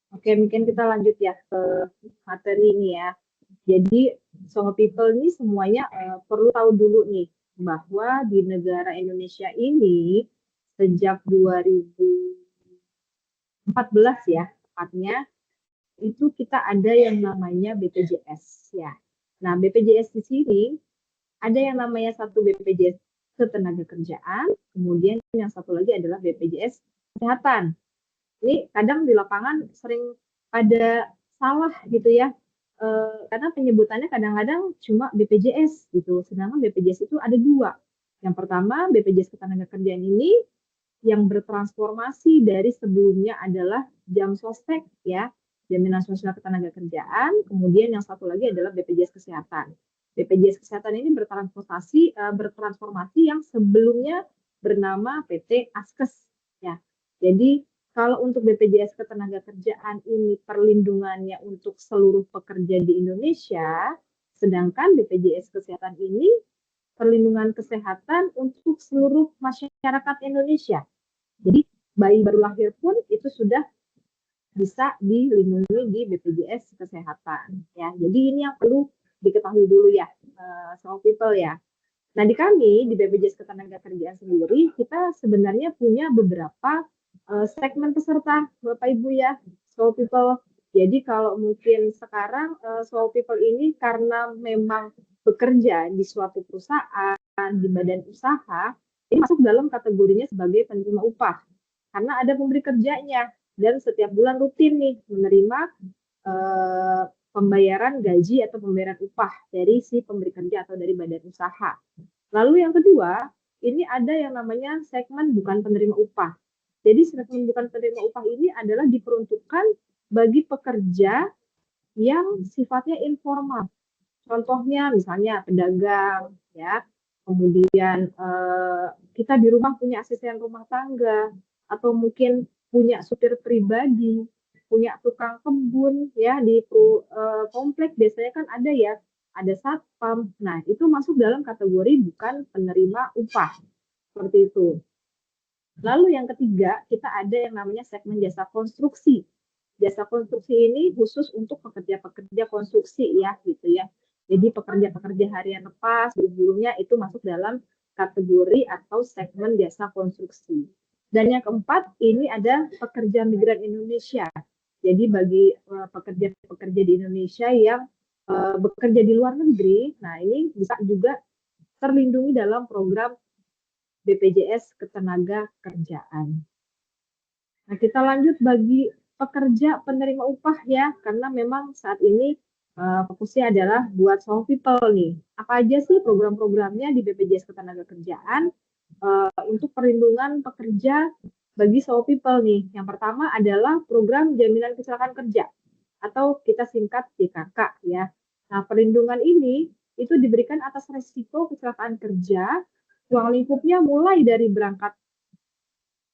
Oke, mungkin kita lanjut ya ke materi ini ya. Jadi, Soho People ini semuanya perlu tahu dulu nih bahwa di negara Indonesia ini sejak 2014 ya, tepatnya itu kita ada yang namanya BPJS ya. Nah, BPJS di sini ada yang namanya satu BPJS Ketenagakerjaan, kemudian yang satu lagi adalah BPJS Kesehatan. Ini kadang di lapangan sering ada salah gitu ya, karena penyebutannya kadang-kadang cuma BPJS gitu, sedangkan BPJS itu ada dua. Yang pertama BPJS Ketenagakerjaan ini yang bertransformasi dari sebelumnya adalah jam sostek ya, jaminan sosial ketenagakerjaan, kemudian yang satu lagi adalah BPJS Kesehatan. BPJS Kesehatan ini bertransformasi yang sebelumnya bernama PT Askes ya. Jadi kalau untuk BPJS Ketenagakerjaan ini perlindungannya untuk seluruh pekerja di Indonesia, sedangkan BPJS Kesehatan ini perlindungan kesehatan untuk seluruh masyarakat Indonesia. Jadi bayi baru lahir pun itu sudah bisa dilindungi di BPJS Kesehatan. Ya, jadi ini yang perlu diketahui dulu ya, soal people ya. Nah, di kami di BPJS Ketenagakerjaan sendiri kita sebenarnya punya beberapa segmen peserta, Bapak Ibu ya, soal people. Jadi kalau mungkin sekarang soal people ini karena memang bekerja di suatu perusahaan, di badan usaha, ini masuk dalam kategorinya sebagai penerima upah. Karena ada pemberi kerjanya dan setiap bulan rutin nih menerima pembayaran gaji atau pembayaran upah dari si pemberi kerja atau dari badan usaha. Lalu yang kedua, ini ada yang namanya segmen bukan penerima upah. Jadi segmen bukan penerima upah ini adalah diperuntukkan bagi pekerja yang sifatnya informal. Contohnya misalnya pedagang, ya, kemudian kita di rumah punya asisten rumah tangga, atau mungkin punya supir pribadi, punya tukang kebun, ya di komplek biasanya kan ada ya, ada satpam. Nah itu masuk dalam kategori bukan penerima upah seperti itu. Lalu yang ketiga kita ada yang namanya segmen jasa konstruksi. Jasa konstruksi ini khusus untuk pekerja-pekerja konstruksi ya gitu ya. Jadi pekerja-pekerja harian lepas, buruh-buruhnya itu masuk dalam kategori atau segmen jasa konstruksi. Dan yang keempat, ini ada pekerja migran Indonesia. Jadi bagi pekerja-pekerja di Indonesia yang bekerja di luar negeri, nah ini bisa juga terlindungi dalam program BPJS Ketenagakerjaan. Nah, kita lanjut bagi pekerja penerima upah ya, karena memang saat ini fokusnya adalah buat Soho People nih. Apa aja sih program-programnya di BPJS Ketenagakerjaan untuk perlindungan pekerja bagi Soho People nih? Yang pertama adalah program jaminan kecelakaan kerja atau kita singkat JKK ya. Nah, perlindungan ini itu diberikan atas resiko kecelakaan kerja, ruang lingkupnya mulai dari berangkat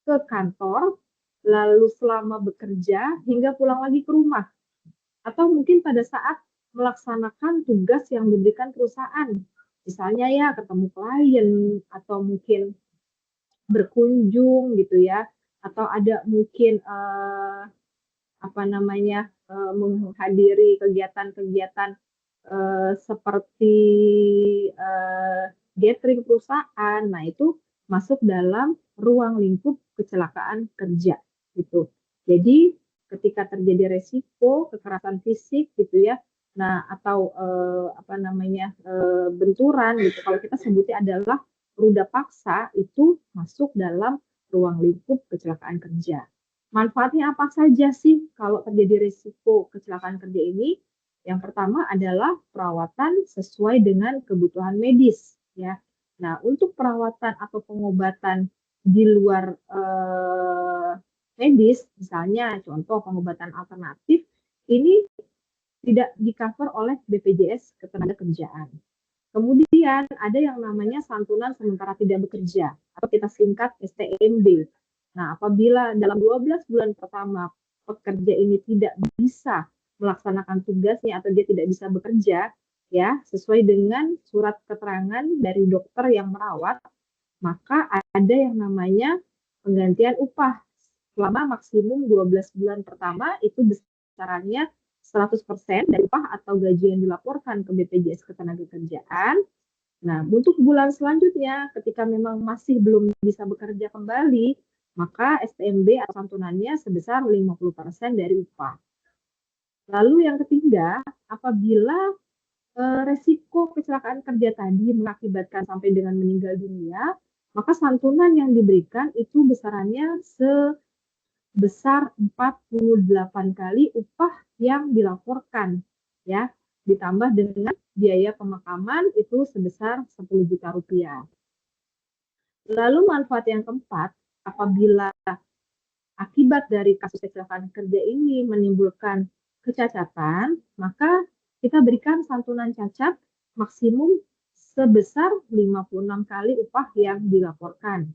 ke kantor, lalu selama bekerja hingga pulang lagi ke rumah. Atau mungkin pada saat melaksanakan tugas yang diberikan perusahaan. Misalnya ya ketemu klien atau mungkin berkunjung gitu ya. Atau ada mungkin apa namanya menghadiri kegiatan-kegiatan seperti gathering perusahaan. Nah, itu masuk dalam ruang lingkup kecelakaan kerja gitu. Jadi ketika terjadi resiko kekerasan fisik gitu ya, nah atau apa namanya benturan gitu, kalau kita sebutnya adalah ruda paksa itu masuk dalam ruang lingkup kecelakaan kerja. Manfaatnya apa saja sih kalau terjadi risiko kecelakaan kerja ini? Yang pertama adalah perawatan sesuai dengan kebutuhan medis ya. Nah, untuk perawatan atau pengobatan di luar medis, misalnya contoh pengobatan alternatif, ini tidak di-cover oleh BPJS Ketenagakerjaan. Kemudian ada yang namanya santunan sementara tidak bekerja atau kita singkat STMB. Nah, apabila dalam 12 bulan pertama pekerja ini tidak bisa melaksanakan tugasnya atau dia tidak bisa bekerja, ya, sesuai dengan surat keterangan dari dokter yang merawat, maka ada yang namanya penggantian upah selama maksimum 12 bulan pertama itu besarannya 100% dari upah atau gaji yang dilaporkan ke BPJS Ketenagakerjaan. Nah, untuk bulan selanjutnya, ketika memang masih belum bisa bekerja kembali, maka STMB atau santunannya sebesar 50% dari upah. Lalu yang ketiga, apabila resiko kecelakaan kerja tadi mengakibatkan sampai dengan meninggal dunia, maka santunan yang diberikan itu besarannya sebesar 48 kali upah yang dilaporkan, ya, ditambah dengan biaya pemakaman itu sebesar 10 juta rupiah. Lalu manfaat yang keempat, apabila akibat dari kasus kecelakaan kerja ini menimbulkan kecacatan, maka kita berikan santunan cacat maksimum sebesar 56 kali upah yang dilaporkan.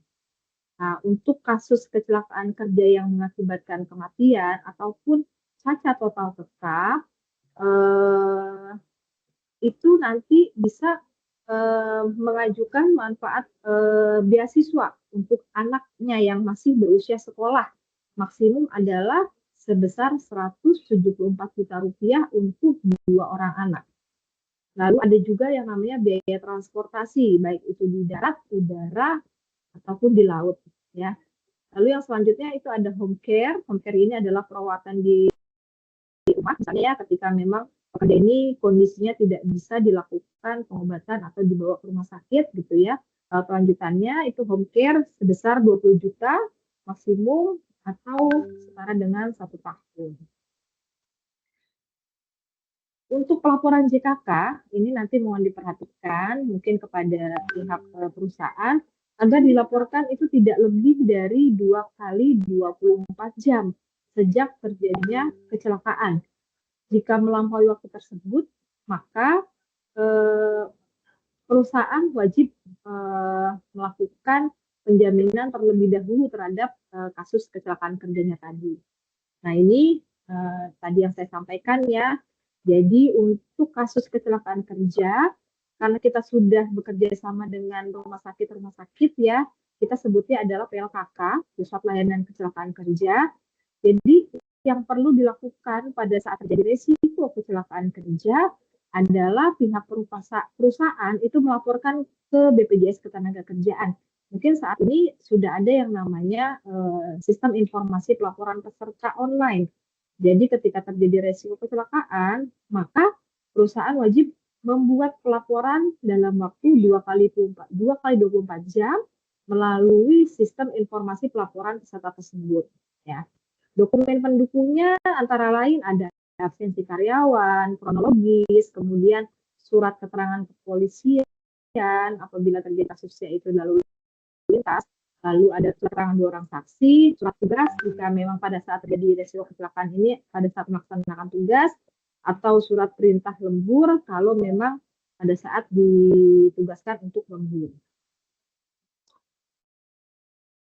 Nah, untuk kasus kecelakaan kerja yang mengakibatkan kematian ataupun cacat total tetap, itu nanti bisa mengajukan manfaat beasiswa untuk anaknya yang masih berusia sekolah. Maksimum adalah sebesar 174 juta rupiah untuk 2 orang anak. Lalu ada juga yang namanya biaya transportasi, baik itu di darat, udara, ataupun di laut. Ya. Lalu yang selanjutnya itu ada home care. Home care ini adalah perawatan di rumah, misalnya ya ketika memang pekerja ini kondisinya tidak bisa dilakukan pengobatan atau dibawa ke rumah sakit gitu ya. Kelanjutannya itu home care sebesar 20 juta maksimum atau setara dengan 1 tahun. Untuk pelaporan JKK, ini nanti mohon diperhatikan mungkin kepada pihak perusahaan agar dilaporkan itu tidak lebih dari 2 kali 24 jam sejak terjadinya kecelakaan. Jika melampaui waktu tersebut, maka perusahaan wajib melakukan penjaminan terlebih dahulu terhadap kasus kecelakaan kerjanya tadi. Nah, ini tadi yang saya sampaikan ya. Jadi untuk kasus kecelakaan kerja, karena kita sudah bekerja sama dengan rumah sakit ya, kita sebutnya adalah PLKK, Pusat Layanan Kecelakaan Kerja. Jadi yang perlu dilakukan pada saat terjadi risiko kecelakaan kerja adalah pihak perusahaan itu melaporkan ke BPJS Ketenagakerjaan. Mungkin saat ini sudah ada yang namanya sistem informasi pelaporan peserta online. Jadi ketika terjadi risiko kecelakaan, maka perusahaan wajib membuat pelaporan dalam waktu 2 kali 24 jam melalui sistem informasi pelaporan peserta tersebut. Ya. Dokumen pendukungnya antara lain ada absensi karyawan, kronologis, kemudian surat keterangan kepolisian apabila terjadi kasusnya itu lalu lintas, lalu ada surat keterangan 2 orang saksi, surat tugas jika memang pada saat terjadi risiko kecelakaan ini pada saat melaksanakan tugas, atau surat perintah lembur kalau memang pada saat ditugaskan untuk lembur.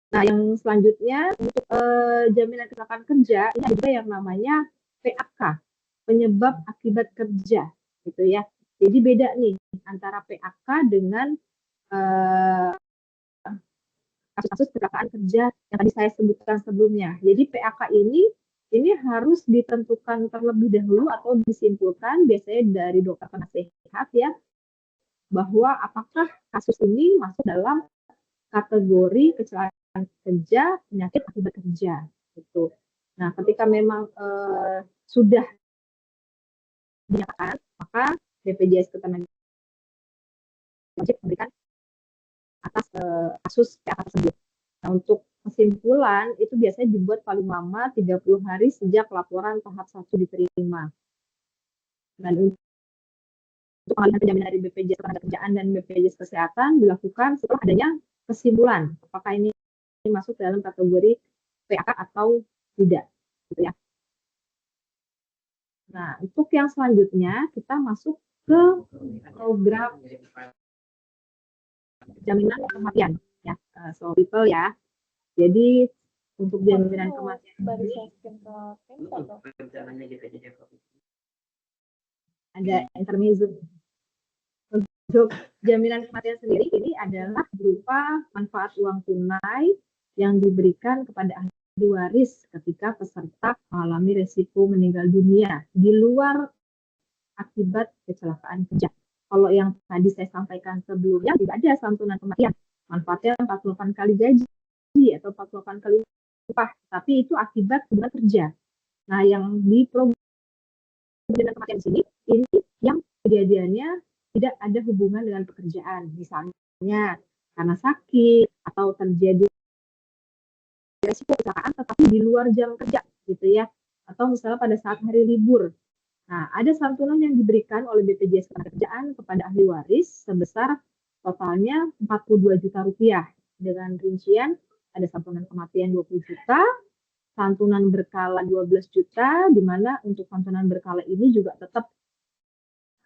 Nah, yang selanjutnya untuk jaminan kecelakaan kerja ini ada juga yang namanya PAK, penyebab akibat kerja, gitu ya. Jadi beda nih antara PAK dengan kasus-kasus kecelakaan kerja yang tadi saya sebutkan sebelumnya. Jadi PAK ini harus ditentukan terlebih dahulu atau disimpulkan biasanya dari dokter penasehat ya, bahwa apakah kasus ini masuk dalam kategori kecelakaan kerja, penyakit akibat kerja gitu. Nah, ketika memang sudah dinyatakan, maka BPJS Ketenagakerjaan wajib memberikan atas kasus PAK tersebut. Nah, untuk kesimpulan itu biasanya dibuat paling lama 30 hari sejak laporan tahap 1 diterima. Dan untuk pengalihan penjaminan dari BPJS Ketenagakerjaan dan BPJS Kesehatan dilakukan setelah adanya kesimpulan apakah ini masuk dalam kategori PAK atau tidak, gitu ya. Nah, untuk yang selanjutnya kita masuk ke program jaminan kematian ya, so people ya. Jadi untuk jaminan kematian ini ada intermezzo. Untuk jaminan kematian sendiri ini adalah berupa manfaat uang tunai yang diberikan kepada ahli ahli waris ketika peserta mengalami resiko meninggal dunia di luar akibat kecelakaan kerja. Kalau yang tadi saya sampaikan sebelumnya, tidak ada santunan kematian. Manfaatnya 48 kali gaji atau 48 kali upah, tapi itu akibat hubungan kerja. Nah, yang di program kematian sini, ini yang kejadiannya tidak ada hubungan dengan pekerjaan. Misalnya, karena sakit atau terjadi resiko kecelakaan tetapi di luar jam kerja gitu ya, atau misalnya pada saat hari libur. Nah, ada santunan yang diberikan oleh BPJS Ketenagakerjaan kepada ahli waris sebesar totalnya 42 juta rupiah. Dengan rincian ada santunan kematian 20 juta, santunan berkala 12 juta, di mana untuk santunan berkala ini juga tetap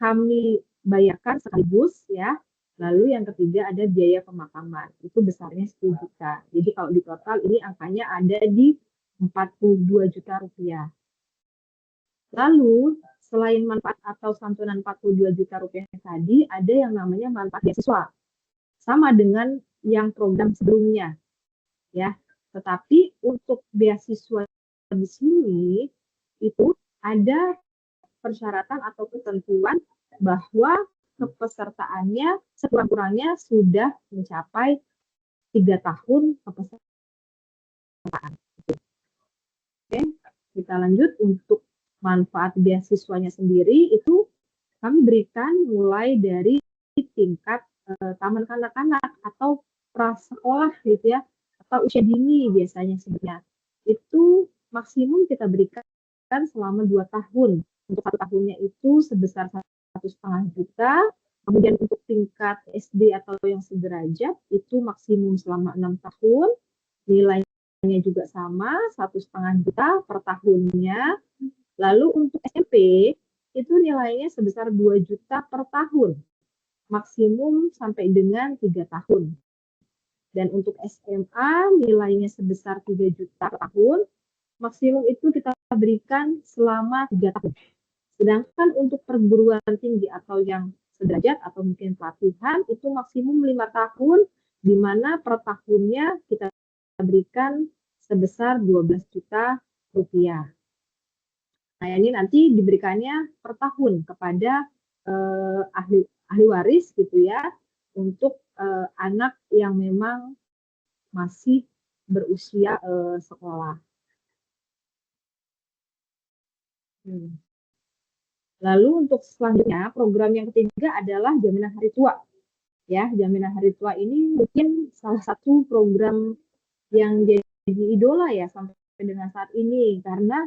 kami bayarkan sekaligus ya. Lalu yang ketiga ada biaya pemakaman, itu besarnya 10 juta. Jadi kalau di total ini angkanya ada di 42 juta rupiah. Lalu selain manfaat atau santunan 42 juta rupiah tadi, ada yang namanya manfaat beasiswa. Sama dengan yang program sebelumnya. Ya, tetapi untuk beasiswa di sini itu ada persyaratan atau ketentuan bahwa kepesertaannya sekurang-kurangnya sudah mencapai 3 tahun kepesertaan. Oke, kita lanjut. Untuk manfaat beasiswanya sendiri itu kami berikan mulai dari tingkat taman kanak-kanak atau prasekolah gitu ya, atau usia dini biasanya sebenarnya. Itu maksimum kita berikan selama 2 tahun. Untuk 1 tahunnya itu sebesar 1,5 juta. Kemudian untuk tingkat SD atau yang sederajat itu maksimum selama 6 tahun. Nilainya juga sama, 1,5 juta per tahunnya. Lalu untuk SMP itu nilainya sebesar 2 juta per tahun, maksimum sampai dengan 3 tahun. Dan untuk SMA nilainya sebesar 3 juta per tahun, maksimum itu kita berikan selama 3 tahun. Sedangkan untuk perguruan tinggi atau yang sederajat atau mungkin pelatihan itu maksimum 5 tahun, di mana per tahunnya kita berikan sebesar 12 juta rupiah. Nah, ini nanti diberikannya per tahun kepada ahli waris gitu ya, untuk anak yang memang masih berusia sekolah. Lalu untuk selanjutnya program yang ketiga adalah jaminan hari tua. Ya, jaminan hari tua ini mungkin salah satu program yang jadi idola ya sampai dengan saat ini, karena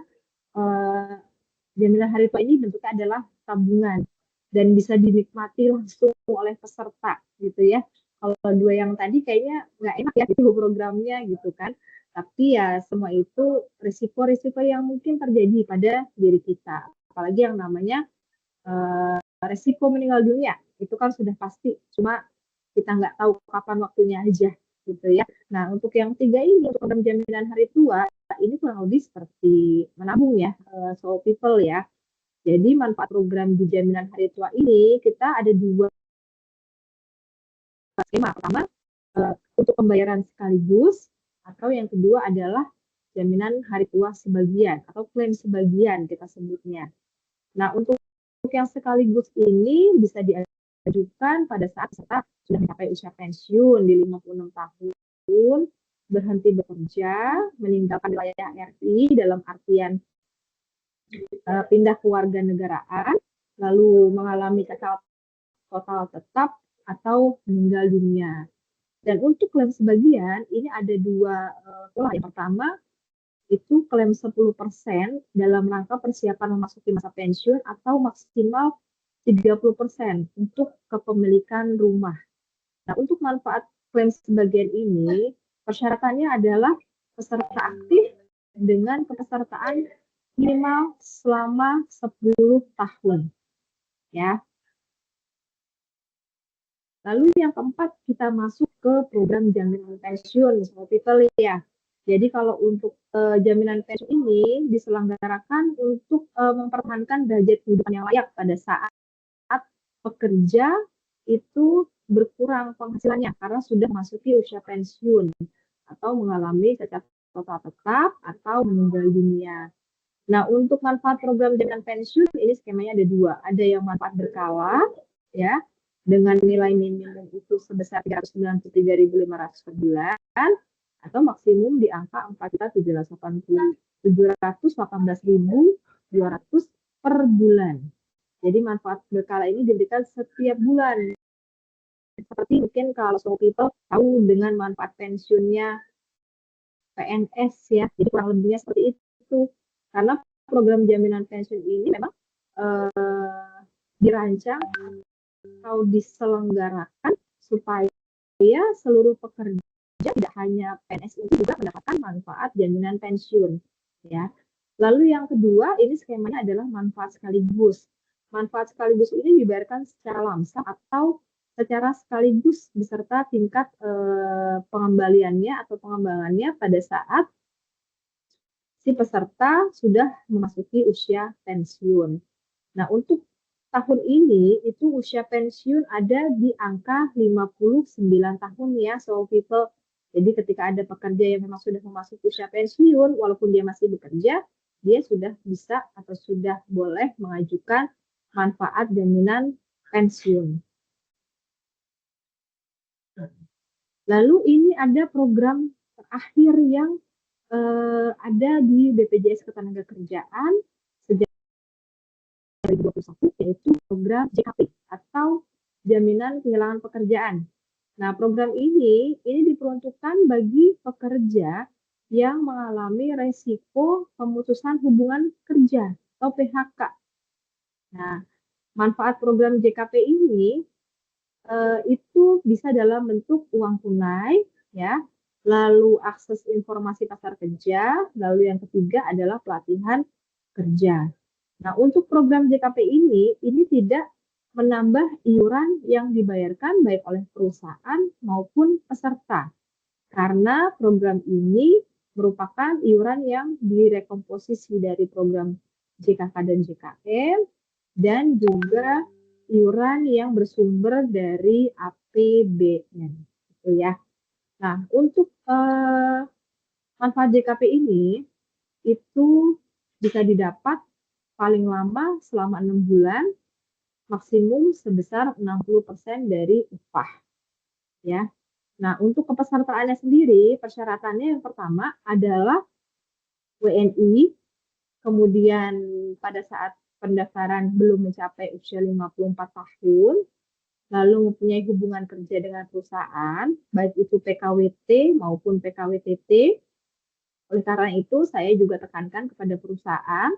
jaminan hari tua ini bentuknya adalah tabungan dan bisa dinikmati langsung oleh peserta gitu ya. Kalau dua yang tadi kayaknya nggak enak ya itu programnya gitu kan. Tapi ya semua itu risiko-risiko yang mungkin terjadi pada diri kita. Apalagi yang namanya risiko meninggal dunia itu kan sudah pasti. Cuma kita nggak tahu kapan waktunya aja gitu ya. Nah untuk yang tiga ini untuk program jaminan hari tua ini kurang lebih seperti menabung ya, so people ya. Jadi manfaat program di jaminan hari tua ini kita ada 2 skema. Pertama untuk pembayaran sekaligus, atau yang kedua adalah jaminan hari tua sebagian atau klaim sebagian kita sebutnya. Nah untuk yang sekaligus ini bisa diajukan pada saat peserta sudah mencapai usia pensiun di 56 tahun, berhenti bekerja, meninggalkan wilayah RI dalam artian pindah kewarganegaraan, lalu mengalami cacat total tetap atau meninggal dunia. Dan untuk klaim sebagian ini ada 2 pola. Yang pertama itu klaim 10% dalam rangka persiapan memasuki masa pensiun atau maksimal 30% untuk kepemilikan rumah. Nah, untuk manfaat klaim sebagian ini persyaratannya adalah peserta aktif dengan kepesertaan minimal selama 10 tahun. Ya. Lalu yang keempat kita masuk ke program jaminan pensiun small people ya. Jadi kalau untuk jaminan pensiun ini diselenggarakan untuk mempertahankan derajat kehidupan yang layak pada saat pekerja itu berkurang penghasilannya karena sudah masuki usia pensiun atau mengalami cacat total tetap atau meninggal dunia. Nah, untuk manfaat program jaminan pensiun ini skemanya ada dua. Ada yang manfaat berkala, ya, dengan nilai minimum itu sebesar 393.500 per bulan, atau maksimum di angka 4.718.200 per bulan. Jadi manfaat berkala ini diberikan setiap bulan. Seperti mungkin kalau semua people tahu dengan manfaat pensiunnya PNS ya, jadi kurang lebihnya seperti itu. Karena program jaminan pensiun ini memang dirancang atau diselenggarakan supaya seluruh pekerja tidak hanya PNS itu juga mendapatkan manfaat jaminan pensiun ya. Lalu yang kedua ini skemanya adalah manfaat sekaligus. Manfaat sekaligus ini dibayarkan secara lamsam atau secara sekaligus beserta tingkat pengembaliannya atau pengembangannya pada saat si peserta sudah memasuki usia pensiun. Nah, untuk tahun ini itu usia pensiun ada di angka 59 tahun ya, so people. Jadi ketika ada pekerja yang memang sudah memasuki usia pensiun, walaupun dia masih bekerja, dia sudah bisa atau sudah boleh mengajukan manfaat jaminan pensiun. Lalu ini ada program terakhir yang ada di BPJS Ketenagakerjaan sejak 2021, yaitu program JKP atau Jaminan Kehilangan Pekerjaan. Nah, program ini diperuntukkan bagi pekerja yang mengalami resiko pemutusan hubungan kerja atau PHK. Nah, manfaat program JKP ini itu bisa dalam bentuk uang tunai, ya, lalu akses informasi pasar kerja, lalu yang ketiga adalah pelatihan kerja. Nah, untuk program JKP ini tidak menambah iuran yang dibayarkan baik oleh perusahaan maupun peserta. Karena program ini merupakan iuran yang direkomposisi dari program JKK dan JKM dan juga iuran yang bersumber dari APBN, gitu ya. Nah, untuk manfaat JKP ini itu bisa didapat paling lama selama 6 bulan, maksimum sebesar 60% dari upah, ya. Nah, untuk kepesertaannya sendiri, persyaratannya yang pertama adalah WNI, kemudian pada saat pendaftaran belum mencapai usia 54 tahun, lalu mempunyai hubungan kerja dengan perusahaan, baik itu PKWT maupun PKWTT. Oleh karena itu, saya juga tekankan kepada perusahaan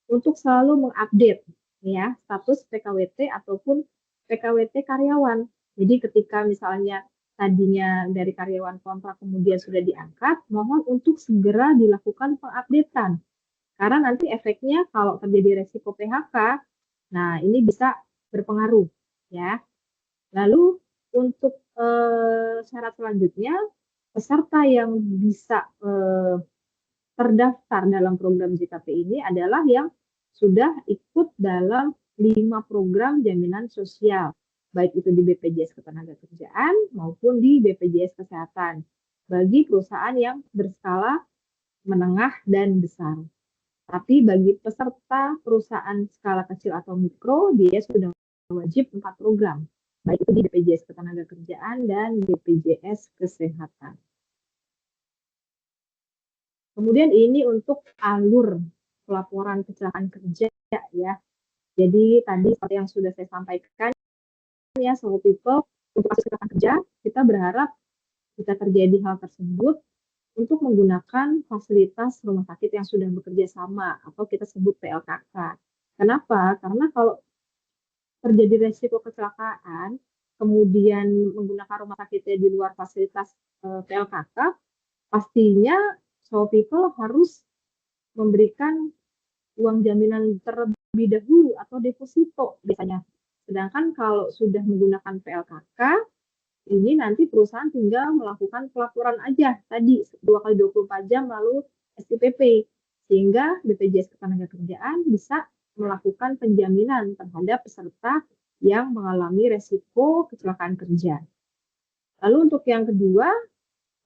untuk selalu mengupdate ya status PKWT ataupun PKWT karyawan. Jadi ketika misalnya tadinya dari karyawan kontrak kemudian sudah diangkat, mohon untuk segera dilakukan pengupdatean. Karena nanti efeknya kalau terjadi resiko PHK, nah ini bisa berpengaruh ya. Lalu untuk syarat selanjutnya, peserta yang bisa terdaftar dalam program JKP ini adalah yang sudah ikut dalam 5 program jaminan sosial, baik itu di BPJS Ketenagakerjaan maupun di BPJS Kesehatan, bagi perusahaan yang berskala menengah dan besar. Tapi bagi peserta perusahaan skala kecil atau mikro, dia sudah wajib 4 program, baik itu di BPJS Ketenagakerjaan dan BPJS Kesehatan. Kemudian ini untuk alur pelaporan kecelakaan kerja ya. Jadi tadi seperti yang sudah saya sampaikan ya, so people, untuk kasus kecelakaan kerja kita berharap jika terjadi hal tersebut untuk menggunakan fasilitas rumah sakit yang sudah bekerja sama atau kita sebut PLKK. Kenapa? Karena kalau terjadi resiko kecelakaan, kemudian menggunakan rumah sakitnya di luar fasilitas PLKK, pastinya so people harus memberikan uang jaminan terlebih dahulu atau deposito biasanya. Sedangkan kalau sudah menggunakan PLKK, ini nanti perusahaan tinggal melakukan pelaporan aja tadi 2 kali 24 jam lalu SIPP, sehingga BPJS Ketenagakerjaan bisa melakukan penjaminan terhadap peserta yang mengalami resiko kecelakaan kerja. Lalu untuk yang kedua,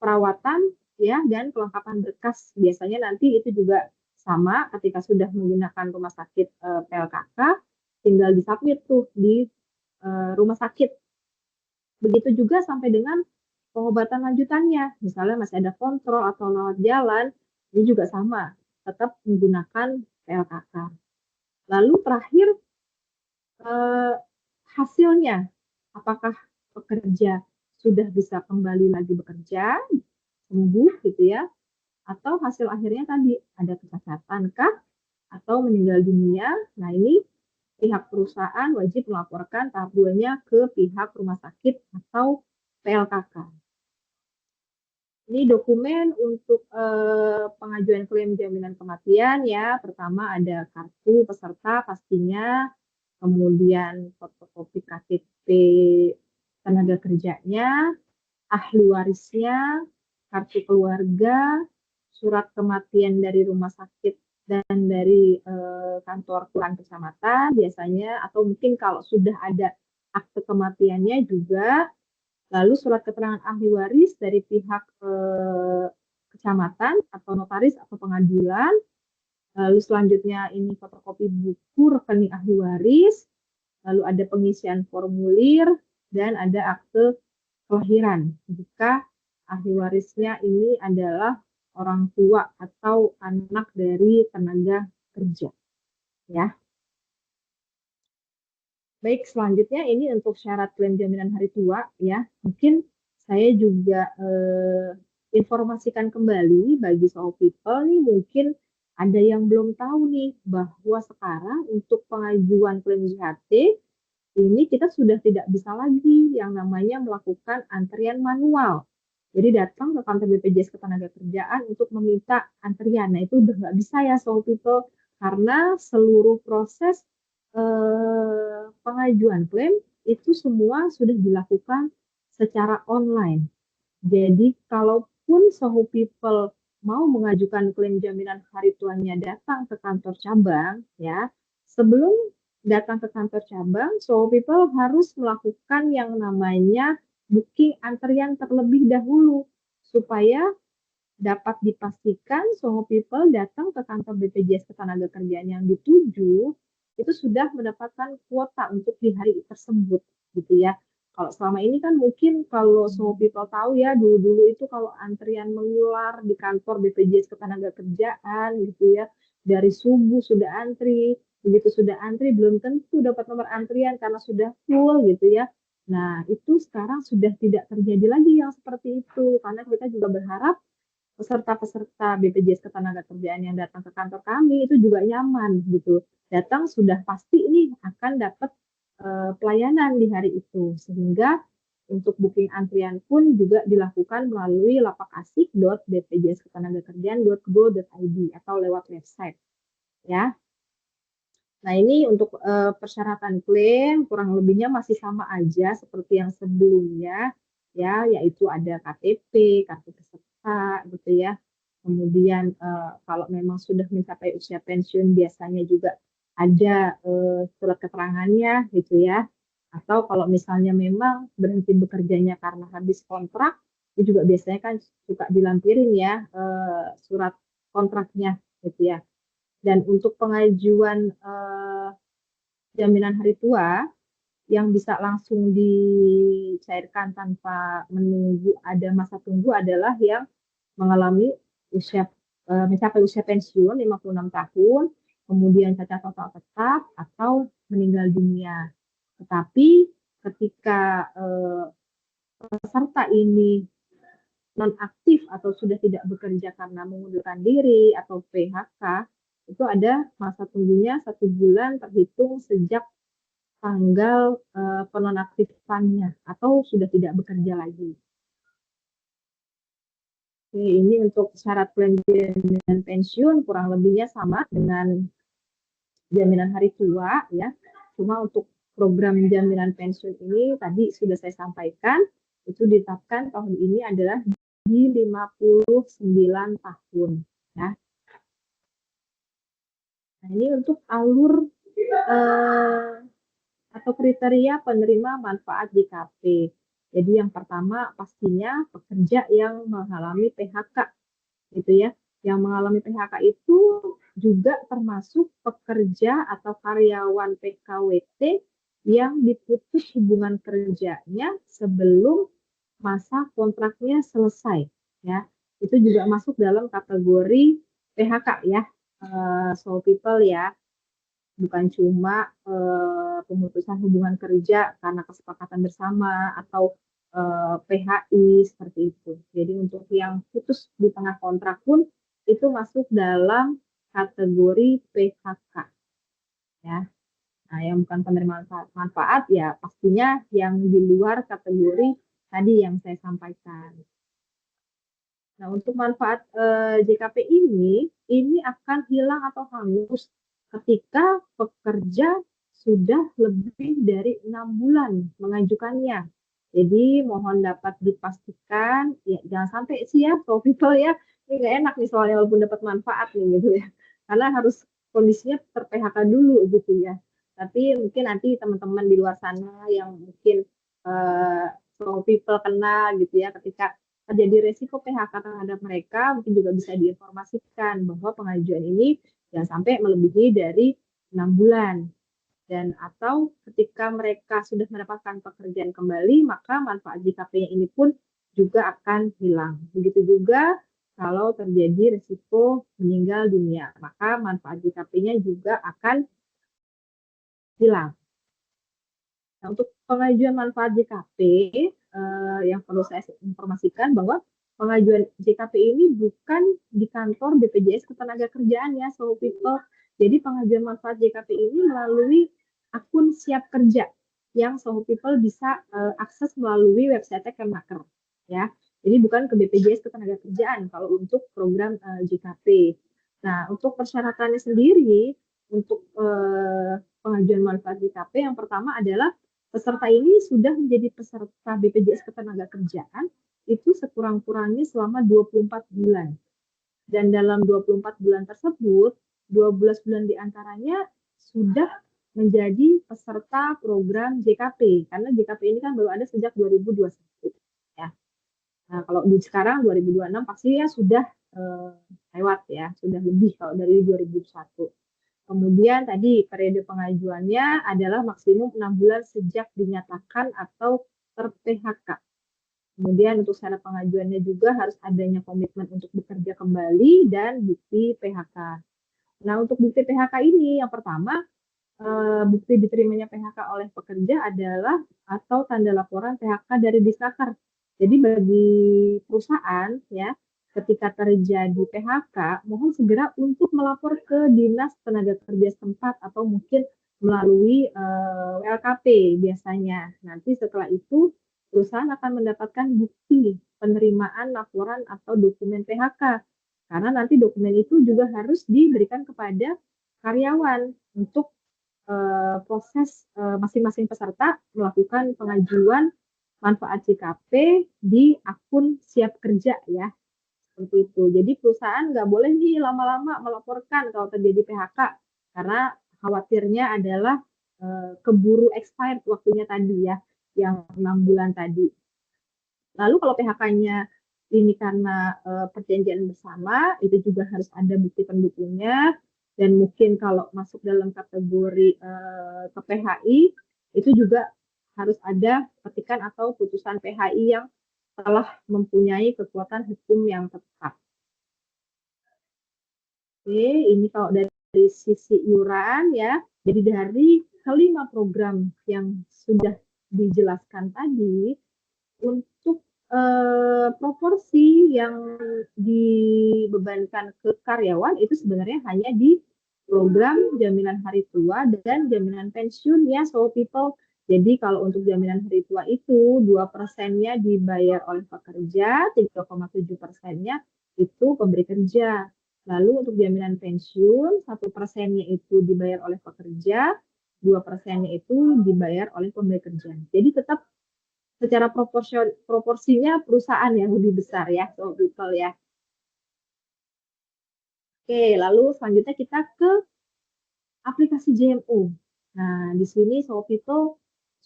perawatan ya, dan kelengkapan berkas. Biasanya nanti itu juga sama ketika sudah menggunakan rumah sakit PLKK, tinggal disubmit tuh di rumah sakit. Begitu juga sampai dengan pengobatan lanjutannya. Misalnya masih ada kontrol atau rawat jalan, ini juga sama, tetap menggunakan PLKK. Lalu terakhir hasilnya, apakah pekerja sudah bisa kembali lagi bekerja, sembuh gitu ya, atau hasil akhirnya tadi ada kecacatan kah, atau meninggal dunia. Nah ini pihak perusahaan wajib melaporkan tahap 2-nya ke pihak rumah sakit atau PLKK. Ini dokumen untuk pengajuan klaim jaminan kematian ya. Pertama ada kartu peserta pastinya, kemudian fotokopi KTP tenaga kerjanya, ahli warisnya, kartu keluarga, surat kematian dari rumah sakit dan dari kantor kelurahan kecamatan biasanya, atau mungkin kalau sudah ada akte kematiannya juga, lalu surat keterangan ahli waris dari pihak kecamatan atau notaris atau pengadilan, lalu selanjutnya ini fotokopi buku rekening ahli waris, lalu ada pengisian formulir, dan ada akte kelahiran jika ahli warisnya ini adalah orang tua atau anak dari tenaga kerja ya. Baik, selanjutnya ini untuk syarat klaim jaminan hari tua ya. Mungkin saya juga informasikan kembali bagi Soul People nih, mungkin ada yang belum tahu nih bahwa sekarang untuk pengajuan klaim JHT ini kita sudah tidak bisa lagi yang namanya melakukan antrian manual. Jadi datang ke kantor BPJS Ketenagakerjaan untuk meminta antrian. Nah itu udah nggak bisa ya Soul People, karena seluruh proses pengajuan klaim itu semua sudah dilakukan secara online. Jadi kalaupun Soul People mau mengajukan klaim jaminan hari tuanya datang ke kantor cabang, ya sebelum datang ke kantor cabang, Soul People harus melakukan yang namanya booking antrian terlebih dahulu supaya dapat dipastikan Soul People datang ke kantor BPJS Ketenagakerjaan yang dituju itu sudah mendapatkan kuota untuk di hari tersebut gitu ya. Kalau selama ini kan mungkin kalau Soul People tahu ya, dulu-dulu itu kalau antrian mengular di kantor BPJS Ketenagakerjaan gitu ya, dari subuh sudah antri, begitu sudah antri belum tentu dapat nomor antrian karena sudah full gitu ya. Nah, itu sekarang sudah tidak terjadi lagi yang seperti itu, karena kita juga berharap peserta-peserta BPJS Ketenagakerjaan yang datang ke kantor kami itu juga nyaman gitu. Datang sudah pasti ini akan dapat pelayanan di hari itu. Sehingga untuk booking antrian pun juga dilakukan melalui lapakasik.bpjsketenagakerjaan.go.id atau lewat website ya. Nah, ini untuk persyaratan klaim kurang lebihnya masih sama aja seperti yang sebelumnya ya, yaitu ada KTP, kartu peserta gitu ya. Kemudian kalau memang sudah mencapai usia pensiun biasanya juga ada surat keterangannya gitu ya. Atau kalau misalnya memang berhenti bekerjanya karena habis kontrak, itu juga biasanya kan suka dilampirin ya surat kontraknya gitu ya. Dan untuk pengajuan jaminan hari tua yang bisa langsung dicairkan tanpa menunggu ada masa tunggu adalah yang mengalami usia mencapai usia pensiun 56 tahun, kemudian cacat total tetap atau meninggal dunia. Tetapi ketika peserta ini nonaktif atau sudah tidak bekerja karena mengundurkan diri atau PHK, itu ada masa tunggunya 1 bulan terhitung sejak tanggal penonaktifannya atau sudah tidak bekerja lagi. Oke, ini untuk syarat klaim jaminan pensiun kurang lebihnya sama dengan jaminan hari tua ya. Cuma untuk program jaminan pensiun ini tadi sudah saya sampaikan itu ditetapkan tahun ini adalah di 59 tahun ya. Nah, ini untuk alur atau kriteria penerima manfaat JKP. Jadi yang pertama pastinya pekerja yang mengalami PHK gitu ya. Yang mengalami PHK itu juga termasuk pekerja atau karyawan PKWT yang diputus hubungan kerjanya sebelum masa kontraknya selesai ya. Itu juga masuk dalam kategori PHK ya. So people ya, bukan cuma pemutusan hubungan kerja karena kesepakatan bersama atau PHI seperti itu. Jadi untuk yang putus di tengah kontrak pun itu masuk dalam kategori PHK ya. Nah, yang bukan penerima manfaat ya pastinya yang di luar kategori tadi yang saya sampaikan. Nah, untuk manfaat JKP ini akan hilang atau hangus ketika pekerja sudah lebih dari 6 bulan mengajukannya. Jadi mohon dapat dipastikan, ya jangan sampai sih ya, so people ya, ini nggak enak nih soalnya walaupun dapat manfaat nih gitu ya, karena harus kondisinya ter-PHK dulu gitu ya. Tapi mungkin nanti teman-teman di luar sana yang mungkin so people kenal gitu ya, ketika terjadi resiko PHK terhadap mereka, mungkin juga bisa diinformasikan bahwa pengajuan ini jangan sampai melebihi dari 6 bulan. Dan atau ketika mereka sudah mendapatkan pekerjaan kembali, maka manfaat JKP-nya ini pun juga akan hilang. Begitu juga kalau terjadi resiko meninggal dunia, maka manfaat JKP-nya juga akan hilang. Nah, untuk pengajuan manfaat JKP, yang perlu saya informasikan bahwa pengajuan JKP ini bukan di kantor BPJS Ketenagakerjaan ya, so people. Jadi pengajuan manfaat JKP ini melalui akun Siap Kerja yang so people bisa akses melalui website Kemnaker ya. Jadi bukan ke BPJS Ketenagakerjaan kalau untuk program JKP. Nah, untuk persyaratannya sendiri untuk pengajuan manfaat JKP yang pertama adalah peserta ini sudah menjadi peserta BPJS Ketenagakerjaan itu sekurang-kurangnya selama 24 bulan. Dan dalam 24 bulan tersebut, 12 bulan diantaranya sudah menjadi peserta program JKP. Karena JKP ini kan baru ada sejak 2021. Ya. Nah, kalau di sekarang 2026 pasti ya sudah lewat ya, sudah lebih kalau dari 2021. Kemudian tadi periode pengajuannya adalah maksimum 6 bulan sejak dinyatakan atau ter-PHK. Kemudian untuk syarat pengajuannya juga harus adanya komitmen untuk bekerja kembali dan bukti PHK. Nah, untuk bukti PHK ini yang pertama, bukti diterimanya PHK oleh pekerja adalah atau tanda laporan PHK dari Disnaker. Jadi bagi perusahaan ya, ketika terjadi PHK, mohon segera untuk melapor ke Dinas Tenaga Kerja setempat atau mungkin melalui LKP biasanya. Nanti setelah itu perusahaan akan mendapatkan bukti penerimaan laporan atau dokumen PHK. Karena nanti dokumen itu juga harus diberikan kepada karyawan untuk proses masing-masing peserta melakukan pengajuan manfaat JKP di akun Siap Kerja ya, seperti itu. Jadi perusahaan nggak boleh nih lama-lama melaporkan kalau terjadi PHK karena khawatirnya adalah keburu expired waktunya tadi ya, yang 6 bulan tadi. Lalu kalau PHK-nya ini karena perjanjian bersama, itu juga harus ada bukti pendukungnya. Dan mungkin kalau masuk dalam kategori ke PHI, itu juga harus ada petikan atau putusan PHI yang telah mempunyai kekuatan hukum yang tetap. Oke, ini kalau dari sisi iuran ya, jadi dari kelima program yang sudah dijelaskan tadi, untuk proporsi yang dibebankan ke karyawan itu sebenarnya hanya di program jaminan hari tua dan jaminan pensiun ya, so people. Jadi kalau untuk jaminan hari tua itu 2%-nya dibayar oleh pekerja, 3,7%-nya itu pemberi kerja. Lalu untuk jaminan pensiun 1%-nya itu dibayar oleh pekerja, 2%-nya itu dibayar oleh pemberi kerja. Jadi tetap secara proporsinya perusahaan yang lebih besar ya, so people ya. Oke, lalu selanjutnya kita ke aplikasi JMO. Nah, di sini so people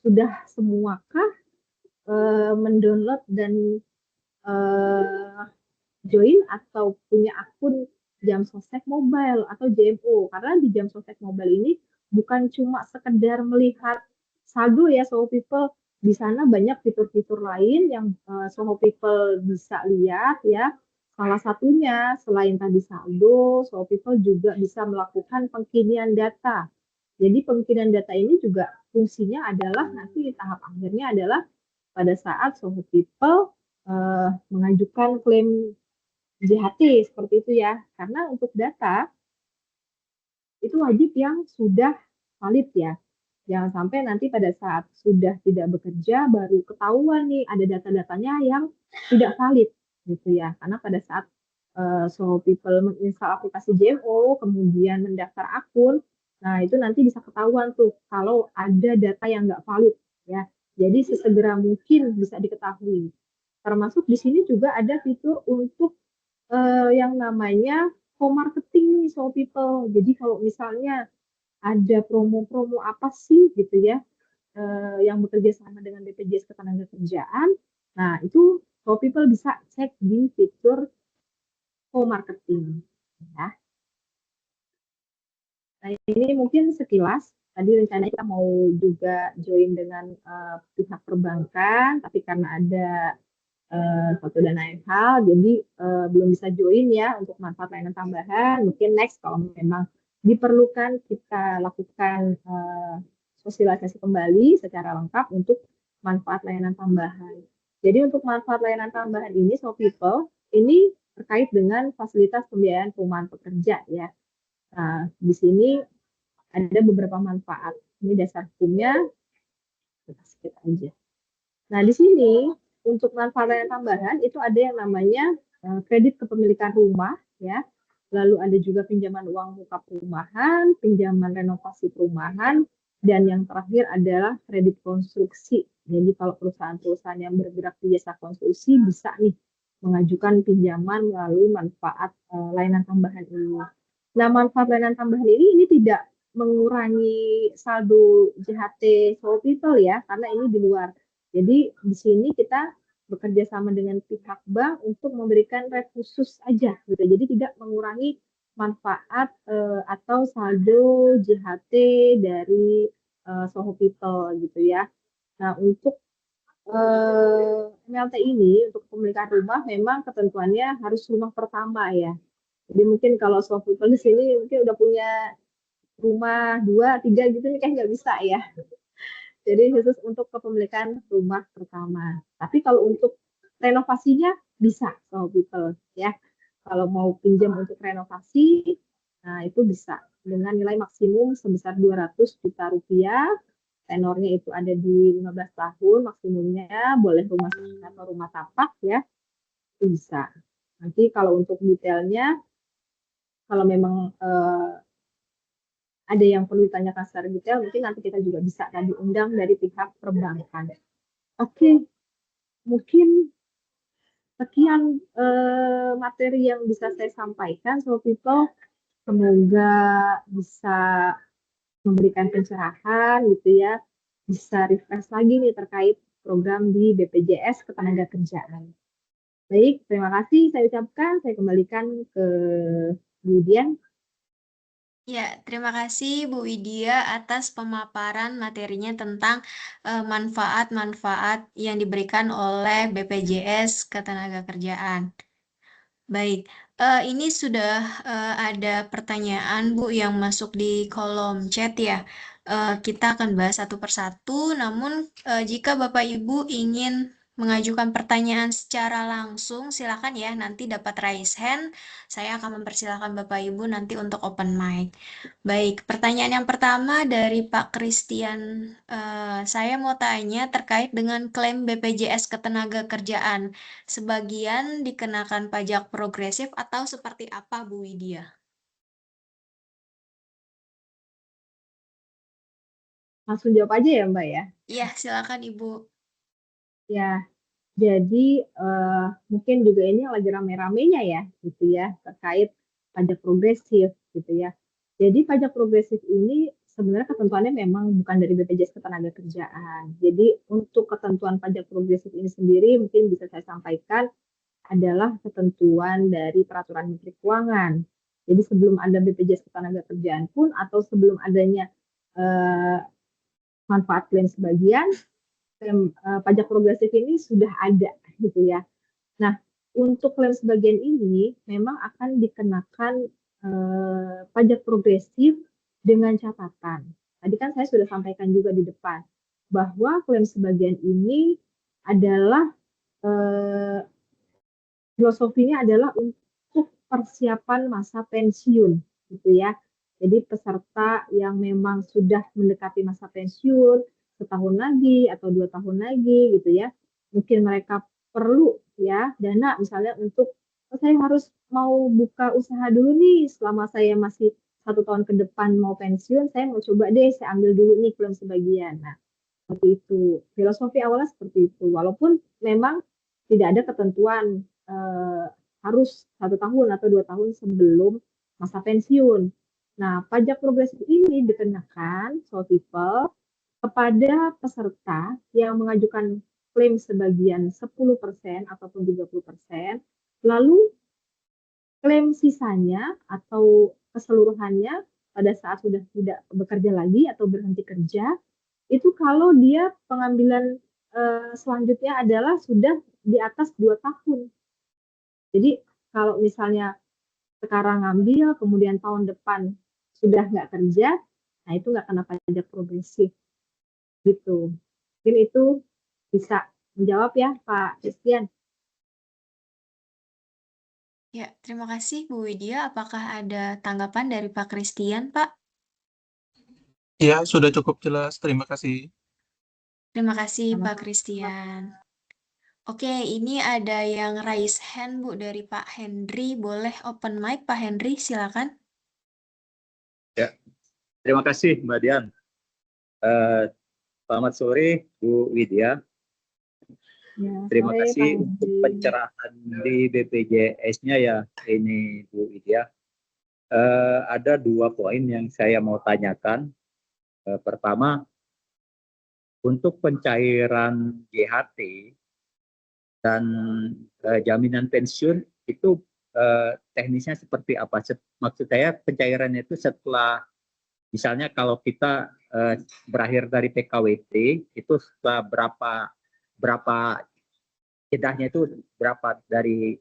sudah semuakah mendownload dan join atau punya akun Jam Sostek Mobile atau JMO, karena di Jam Sostek Mobile ini bukan cuma sekedar melihat saldo ya Soho People, di sana banyak fitur-fitur lain yang Soho People bisa lihat ya. Salah satunya selain tadi saldo, Soho People juga bisa melakukan pengkinian data. Jadi pengkinian data ini juga fungsinya adalah nanti di tahap akhirnya adalah pada saat Soho People mengajukan klaim JHT seperti itu ya. Karena untuk data itu wajib yang sudah valid ya. Jangan sampai nanti pada saat sudah tidak bekerja baru ketahuan nih ada data-datanya yang tidak valid gitu ya. Karena pada saat so people menginstal aplikasi JMO kemudian mendaftar akun, nah itu nanti bisa ketahuan tuh kalau ada data yang nggak valid ya. Jadi sesegera mungkin bisa diketahui. Termasuk di sini juga ada fitur untuk yang namanya co-marketing nih so people. Jadi kalau misalnya ada promo-promo apa sih gitu ya yang bekerja sama dengan BPJS Ketenagakerjaan, nah itu so people bisa cek di fitur co-marketing ya. Nah ini mungkin sekilas. Tadi rencananya kita mau juga join dengan pihak perbankan, tapi karena ada satu dan lain hal, jadi belum bisa join ya untuk manfaat layanan tambahan. Mungkin next kalau memang diperlukan kita lakukan sosialisasi kembali secara lengkap untuk manfaat layanan tambahan. Jadi untuk manfaat layanan tambahan ini, so people, ini terkait dengan fasilitas pembiayaan perumahan pekerja ya. Nah, di sini ada beberapa manfaat. Ini dasar hukumnya, kita skip aja. Nah, di sini untuk manfaat layanan tambahan itu ada yang namanya kredit kepemilikan rumah ya. Lalu ada juga pinjaman uang muka perumahan, pinjaman renovasi perumahan, dan yang terakhir adalah kredit konstruksi. Jadi kalau perusahaan-perusahaan yang bergerak di jasa konstruksi bisa nih mengajukan pinjaman melalui manfaat layanan tambahan ini. Nah, manfaat layanan tambahan ini tidak mengurangi saldo JHT Soul People ya, karena ini di luar. Jadi di sini kita bekerja sama dengan pihak bank untuk memberikan rate khusus aja gitu. Jadi tidak mengurangi manfaat atau saldo JHT dari Soho People gitu ya. Nah, untuk MLT ini untuk pemilikan rumah memang ketentuannya harus rumah pertama ya. Jadi mungkin kalau Soho People di sini mungkin udah punya rumah 2, 3 gitu nih kayak nggak bisa ya. Jadi khusus untuk kepemilikan rumah pertama. Tapi kalau untuk renovasinya bisa so people ya. Kalau mau pinjam untuk renovasi, nah itu bisa dengan nilai maksimum sebesar 200 juta rupiah. Tenornya itu ada di 15 tahun maksimumnya, boleh rumah susun atau rumah tapak ya, itu bisa. Nanti kalau untuk detailnya, kalau memang ada yang perlu ditanyakan secara detail, mungkin nanti kita juga bisa tadi undang dari pihak perbankan. Oke, mungkin sekian materi yang bisa saya sampaikan, so people. Semoga bisa memberikan pencerahan gitu ya, bisa refresh lagi nih terkait program di BPJS Ketenagakerjaan. Baik, terima kasih saya ucapkan, saya kembalikan ke Budian. Ya, terima kasih Bu Widya atas pemaparan materinya tentang manfaat-manfaat yang diberikan oleh BPJS Ketenagakerjaan. Baik, ini sudah ada pertanyaan Bu yang masuk di kolom chat ya. Kita akan bahas satu persatu, namun jika Bapak Ibu ingin mengajukan pertanyaan secara langsung, silakan ya, nanti dapat raise hand. Saya akan mempersilahkan Bapak Ibu nanti untuk open mic. Baik, pertanyaan yang pertama dari Pak Christian. Saya mau tanya terkait dengan klaim BPJS Ketenagakerjaan. Sebagian dikenakan pajak progresif atau seperti apa, Bu Widya? Langsung jawab aja ya Mbak ya. Iya, silakan Ibu. Ya, jadi mungkin juga ini yang lagi rame-ramenya ya, gitu ya, terkait pajak progresif gitu ya. Jadi pajak progresif ini sebenarnya ketentuannya memang bukan dari BPJS Ketenagakerjaan. Jadi untuk ketentuan pajak progresif ini sendiri mungkin bisa saya sampaikan adalah ketentuan dari Peraturan Menteri Keuangan. Jadi sebelum ada BPJS Ketenagakerjaan pun atau sebelum adanya manfaat klaim sebagian, pajak progresif ini sudah ada gitu ya. Nah, untuk klaim sebagian ini memang akan dikenakan pajak progresif dengan catatan. Tadi kan saya sudah sampaikan juga di depan bahwa klaim sebagian ini adalah filosofinya adalah untuk persiapan masa pensiun gitu ya. Jadi peserta yang memang sudah mendekati masa pensiun setahun lagi atau 2 tahun lagi gitu ya, mungkin mereka perlu ya dana misalnya untuk saya harus mau buka usaha dulu nih selama saya masih 1 tahun ke depan mau pensiun, saya mau coba deh saya ambil dulu nih klaim sebagian. Nah, seperti itu. Filosofi awalnya seperti itu. Walaupun memang tidak ada ketentuan harus 1 tahun atau 2 tahun sebelum masa pensiun. Nah, pajak progresif ini dikenakan so people kepada peserta yang mengajukan klaim sebagian 10% ataupun 30%, lalu klaim sisanya atau keseluruhannya pada saat sudah tidak bekerja lagi atau berhenti kerja, itu kalau dia pengambilan selanjutnya adalah sudah di atas 2 tahun. Jadi kalau misalnya sekarang ngambil, kemudian tahun depan sudah nggak kerja, nah itu nggak kena pajak progresif gitu. Mungkin itu bisa menjawab ya Pak Christian. Ya, terima kasih Bu Widya. Apakah ada tanggapan dari Pak Christian, Pak? Ya, sudah cukup jelas. Terima kasih. Terima kasih Pak Sama-sama. Christian. Oke, ini ada yang raise hand Bu dari Pak Henry. Boleh open mic Pak Henry, silakan. Ya, terima kasih Mbak Dian. Selamat sore Bu Widya. Ya, Terima sore, kasih Pak untuk Henry. pencerahan di BPJS-nya ya ini Bu Widya. Ada 2 poin yang saya mau tanyakan. Pertama, untuk pencairan JHT dan jaminan pensiun itu teknisnya seperti apa? Maksud saya pencairannya itu setelah misalnya kalau kita berakhir dari PKWT itu setelah berapa jedahnya itu berapa dari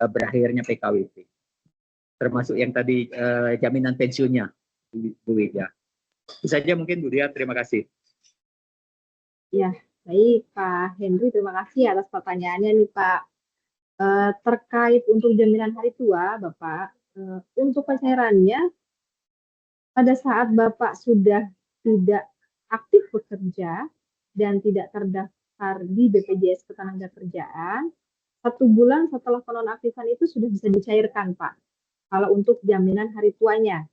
berakhirnya PKWT, termasuk yang tadi jaminan pensiunnya Bu Widya. Itu saja mungkin Bu Widya, terima kasih. Ya, baik Pak Henry, terima kasih atas pertanyaannya nih Pak. Terkait untuk jaminan hari tua, Bapak, untuk pencairannya pada saat Bapak sudah tidak aktif bekerja dan tidak terdaftar di BPJS Ketenagakerjaan, 1 bulan setelah penonaktifan itu sudah bisa dicairkan, Pak. Kalau untuk jaminan hari tuanya,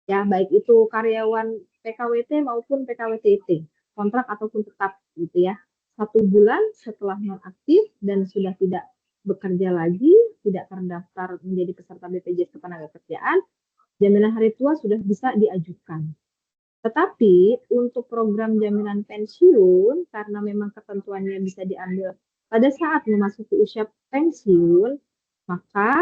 ya baik itu karyawan PKWT maupun PKWTT, kontrak ataupun tetap, gitu ya. 1 bulan setelah nonaktif dan sudah tidak bekerja lagi, tidak terdaftar menjadi peserta BPJS Ketenagakerjaan, jaminan hari tua sudah bisa diajukan. Tetapi untuk program jaminan pensiun, karena memang ketentuannya bisa diambil pada saat memasuki usia pensiun, maka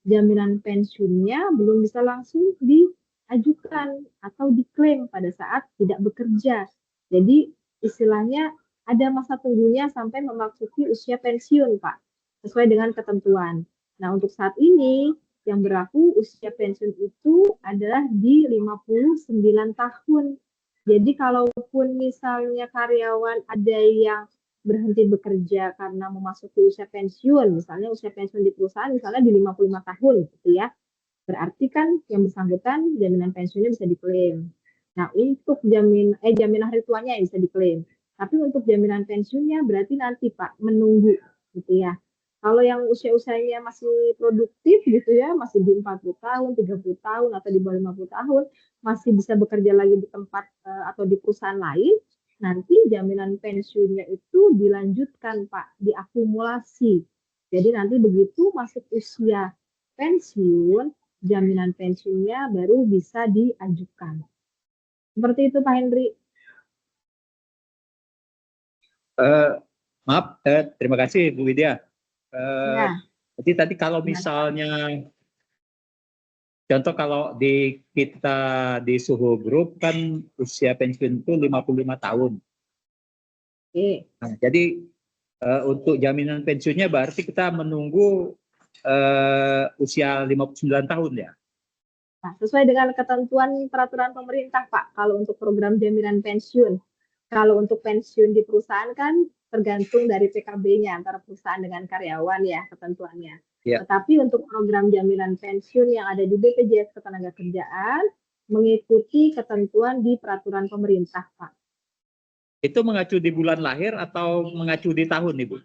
jaminan pensiunnya belum bisa langsung diajukan atau diklaim pada saat tidak bekerja. Jadi istilahnya ada masa tunggunya sampai memasuki usia pensiun, Pak, sesuai dengan ketentuan. Nah, untuk saat ini yang berlaku usia pensiun itu adalah di 59 tahun. Jadi kalaupun misalnya karyawan ada yang berhenti bekerja karena memasuki usia pensiun, misalnya usia pensiun di perusahaan misalnya di 55 tahun gitu ya. Berarti kan yang bersangkutan jaminan pensiunnya bisa diklaim. Nah, untuk jaminan hari tuanya yang bisa diklaim. Tapi untuk jaminan pensiunnya berarti nanti Pak menunggu gitu ya. Kalau yang usia-usianya masih produktif gitu ya, masih di 40 tahun, 30 tahun, atau di bawah 50 tahun, masih bisa bekerja lagi di tempat atau di perusahaan lain, nanti jaminan pensiunnya itu dilanjutkan Pak, diakumulasi. Jadi nanti begitu masuk usia pensiun, jaminan pensiunnya baru bisa diajukan. Seperti itu Pak Hendri. Maaf, terima kasih Bu Widya. Ya, Jadi tadi kalau benar. misalnya contoh kalau di kita di Suhu Group kan usia pensiun itu 55 tahun. Oke. Nah, jadi untuk jaminan pensiunnya berarti kita menunggu usia 59 tahun ya. Nah, sesuai dengan ketentuan peraturan pemerintah, Pak, kalau untuk program jaminan pensiun. Kalau untuk pensiun di perusahaan kan tergantung dari PKB-nya antara perusahaan dengan karyawan ya ketentuannya. Ya. Tetapi untuk program jaminan pensiun yang ada di BPJS Ketenagakerjaan mengikuti ketentuan di peraturan pemerintah, Pak. Itu mengacu di bulan lahir atau mengacu di tahun, Ibu?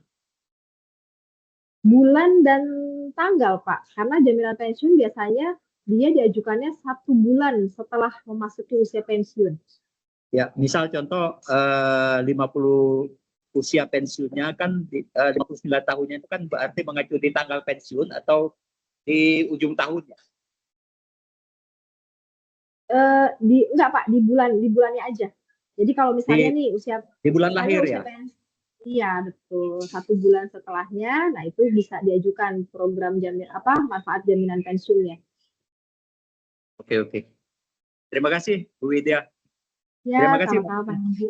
Bulan dan tanggal, Pak. Karena jaminan pensiun biasanya dia diajukannya 1 bulan setelah memasuki usia pensiun. Ya, misal contoh 50 usia pensiunnya kan 59 tahunnya itu kan berarti mengacu di tanggal pensiun atau di ujung tahunnya? Enggak Pak, di bulannya aja. Jadi kalau misalnya nih usia di bulan lahir usia ya? Iya betul, 1 bulan setelahnya, nah itu bisa diajukan program manfaat jaminan pensiunnya. Oke. Terima kasih Bu Widya. Ya, Terima kasih sama-sama Pak Hendri.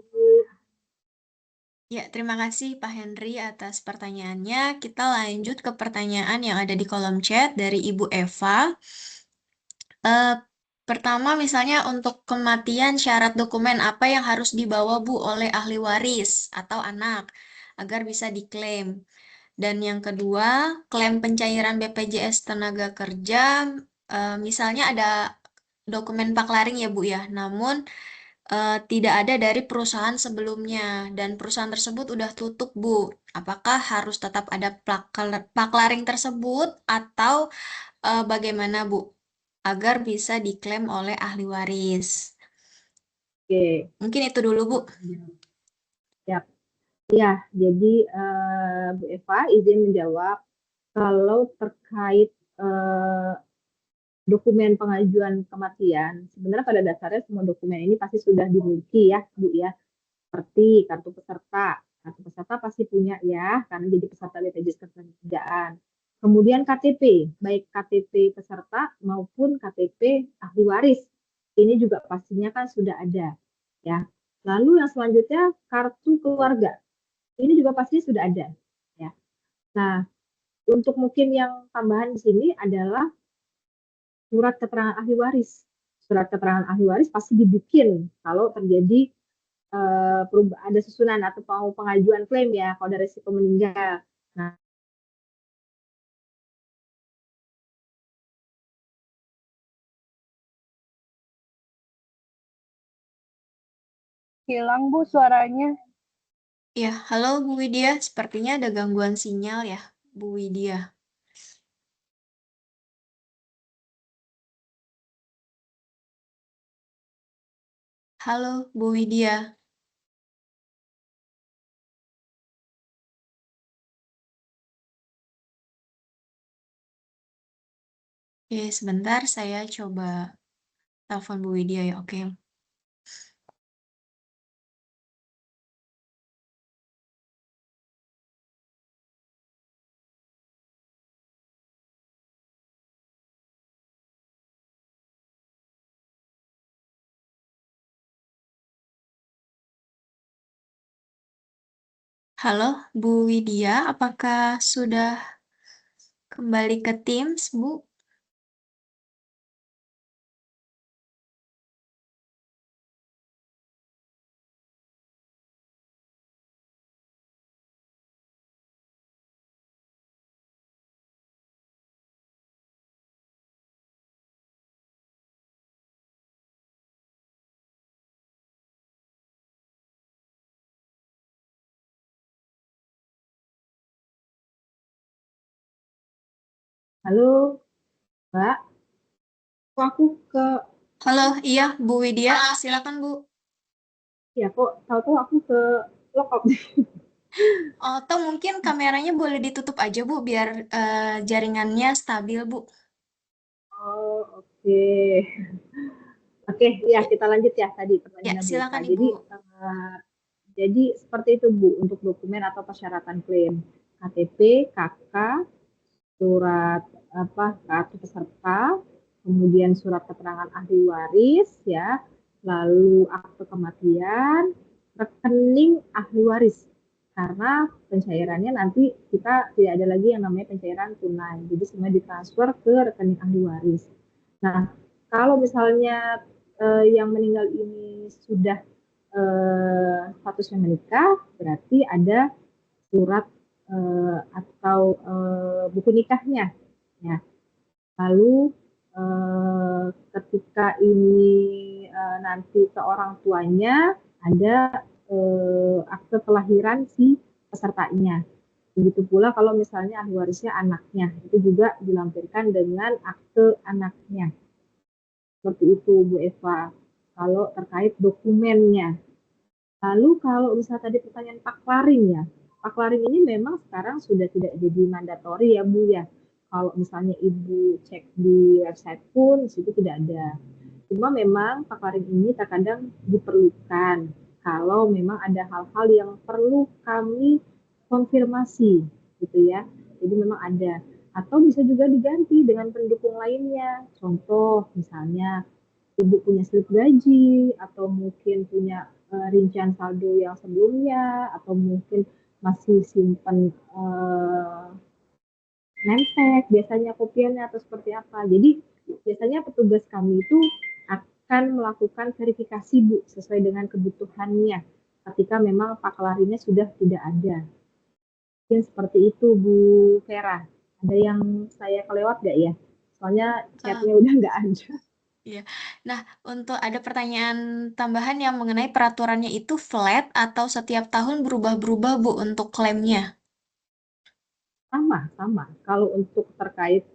Ya, terima kasih Pak Henry atas pertanyaannya. Kita lanjut ke pertanyaan yang ada di kolom chat dari Ibu Eva. Pertama, misalnya untuk kematian syarat dokumen apa yang harus dibawa Bu oleh ahli waris atau anak agar bisa diklaim. Dan yang kedua, klaim pencairan BPJS Tenaga Kerja, misalnya ada dokumen paklaring ya Bu ya, namun tidak ada dari perusahaan sebelumnya dan perusahaan tersebut udah tutup Bu. Apakah harus tetap ada paklaring tersebut atau bagaimana Bu agar bisa diklaim oleh ahli waris? Oke. Mungkin itu dulu Bu. Ya, ya. Jadi Bu Eva izin menjawab kalau terkait dokumen pengajuan kematian, sebenarnya pada dasarnya semua dokumen ini pasti sudah dimiliki ya Bu ya. Seperti kartu peserta. Kartu peserta pasti punya ya, karena jadi peserta BPJS Ketenagakerjaan. Kemudian KTP, baik KTP peserta maupun KTP ahli waris. Ini juga pastinya kan sudah ada. Ya. Lalu yang selanjutnya kartu keluarga. Ini juga pasti sudah ada. Ya. Nah, untuk mungkin yang tambahan di sini adalah surat keterangan ahli waris. Surat keterangan ahli waris pasti dibikin kalau terjadi ada susunan atau pengajuan klaim ya kalau ada resiko meninggal. Nah, Hilang Bu suaranya. Ya, halo Bu Widya, sepertinya ada gangguan sinyal ya Bu Widya. Halo Bu Widya. Oke, sebentar saya coba telepon Bu Widya ya, oke. Halo Bu Widya, apakah sudah kembali ke Teams, Bu? halo Mbak, kok aku ke Halo, iya Bu Widya, silakan Bu. ya kok tahu-tahu aku ke lockout. Atau mungkin kameranya boleh ditutup aja Bu, biar jaringannya stabil Bu. Oh, oke. Oke, ya kita lanjut ya tadi Ya, pertanyaannya Bu Eva. silakan Jadi, Ibu. jadi seperti itu Bu untuk dokumen atau persyaratan klaim. KTP, KK, surat kartu peserta, kemudian surat keterangan ahli waris ya, lalu akte kematian, rekening ahli waris. Karena pencairannya nanti kita tidak ada lagi yang namanya pencairan tunai. Jadi semua ditransfer ke rekening ahli waris. Nah, kalau misalnya yang meninggal ini sudah statusnya menikah, berarti ada surat atau buku nikahnya. Ya. Lalu ketika ini nanti ke orang tuanya ada akte kelahiran si pesertanya. Begitu pula kalau misalnya ahli warisnya anaknya, itu juga dilampirkan dengan akte anaknya. Seperti itu Bu Eva. Kalau terkait dokumennya. Lalu kalau misalnya tadi pertanyaan paklaring ya, paklaring ini memang sekarang sudah tidak jadi mandatori ya Bu ya. Kalau misalnya Ibu cek di website pun di situ tidak ada. Cuma memang paklaring ini terkadang diperlukan kalau memang ada hal-hal yang perlu kami konfirmasi gitu ya. Jadi memang ada. Atau bisa juga diganti dengan pendukung lainnya. Contoh misalnya Ibu punya slip gaji atau mungkin punya rincian saldo yang sebelumnya atau mungkin masih simpan nempel biasanya kopiannya atau seperti apa. Jadi biasanya petugas kami itu akan melakukan verifikasi Bu sesuai dengan kebutuhannya ketika memang paklarinya sudah tidak ada. Mungkin seperti itu Bu Vera. Ada yang saya kelewat nggak ya? Soalnya chatnya udah nggak ada. Iya. Nah, untuk ada pertanyaan tambahan yang mengenai peraturannya itu flat atau setiap tahun berubah-berubah, Bu, untuk klaimnya? Sama. Kalau untuk terkait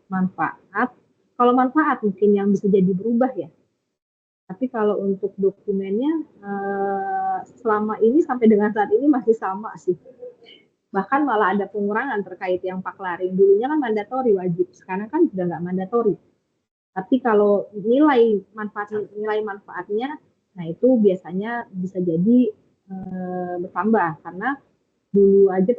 manfaat, kalau manfaat mungkin yang bisa jadi berubah ya. Tapi kalau untuk dokumennya selama ini sampai dengan saat ini masih sama sih. Bahkan malah ada pengurangan terkait yang paklaring. Dulunya kan mandatori wajib, sekarang kan sudah nggak mandatori. Tapi kalau nilai manfaatnya, nah itu biasanya bisa jadi bertambah karena dulu aja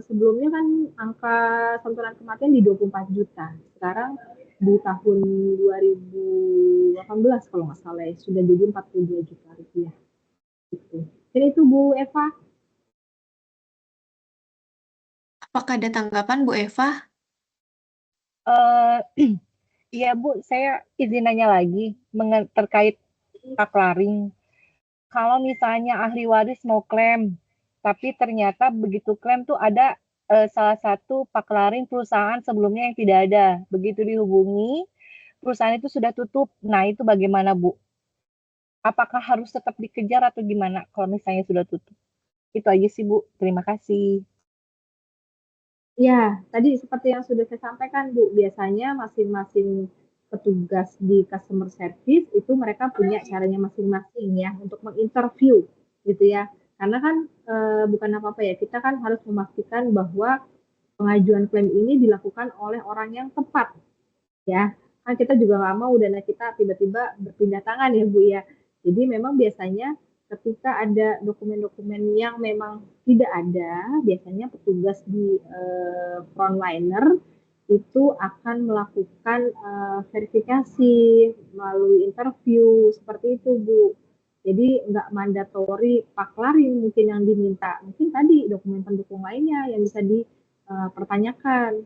sebelumnya kan angka santunan kematian di 24 juta. Sekarang di tahun 2018 kalau nggak salah ya, sudah jadi 42 juta rupiah. Gitu. Jadi itu Bu Eva. Apakah ada tanggapan, Bu Eva? Iya Bu, saya izin nanya lagi terkait paklaring. Kalau misalnya ahli waris mau klaim, tapi ternyata begitu klaim tuh ada salah satu paklaring perusahaan sebelumnya yang tidak ada. Begitu dihubungi, perusahaan itu sudah tutup. Nah, itu bagaimana Bu? Apakah harus tetap dikejar atau gimana kalau misalnya sudah tutup? Itu aja sih Bu, terima kasih. Ya, tadi seperti yang sudah saya sampaikan Bu, biasanya masing-masing petugas di customer service itu mereka punya caranya masing-masing ya untuk menginterview gitu ya. Karena kan bukan apa-apa ya, kita kan harus memastikan bahwa pengajuan klaim ini dilakukan oleh orang yang tepat ya. Kan kita juga nggak mau dana kita tiba-tiba berpindah tangan ya Bu ya. Jadi memang biasanya ketika ada dokumen-dokumen yang memang tidak ada, biasanya petugas di frontliner itu akan melakukan verifikasi melalui interview seperti itu Bu. Jadi nggak mandatori paklaring mungkin yang diminta, mungkin tadi dokumen pendukung lainnya yang bisa dipertanyakan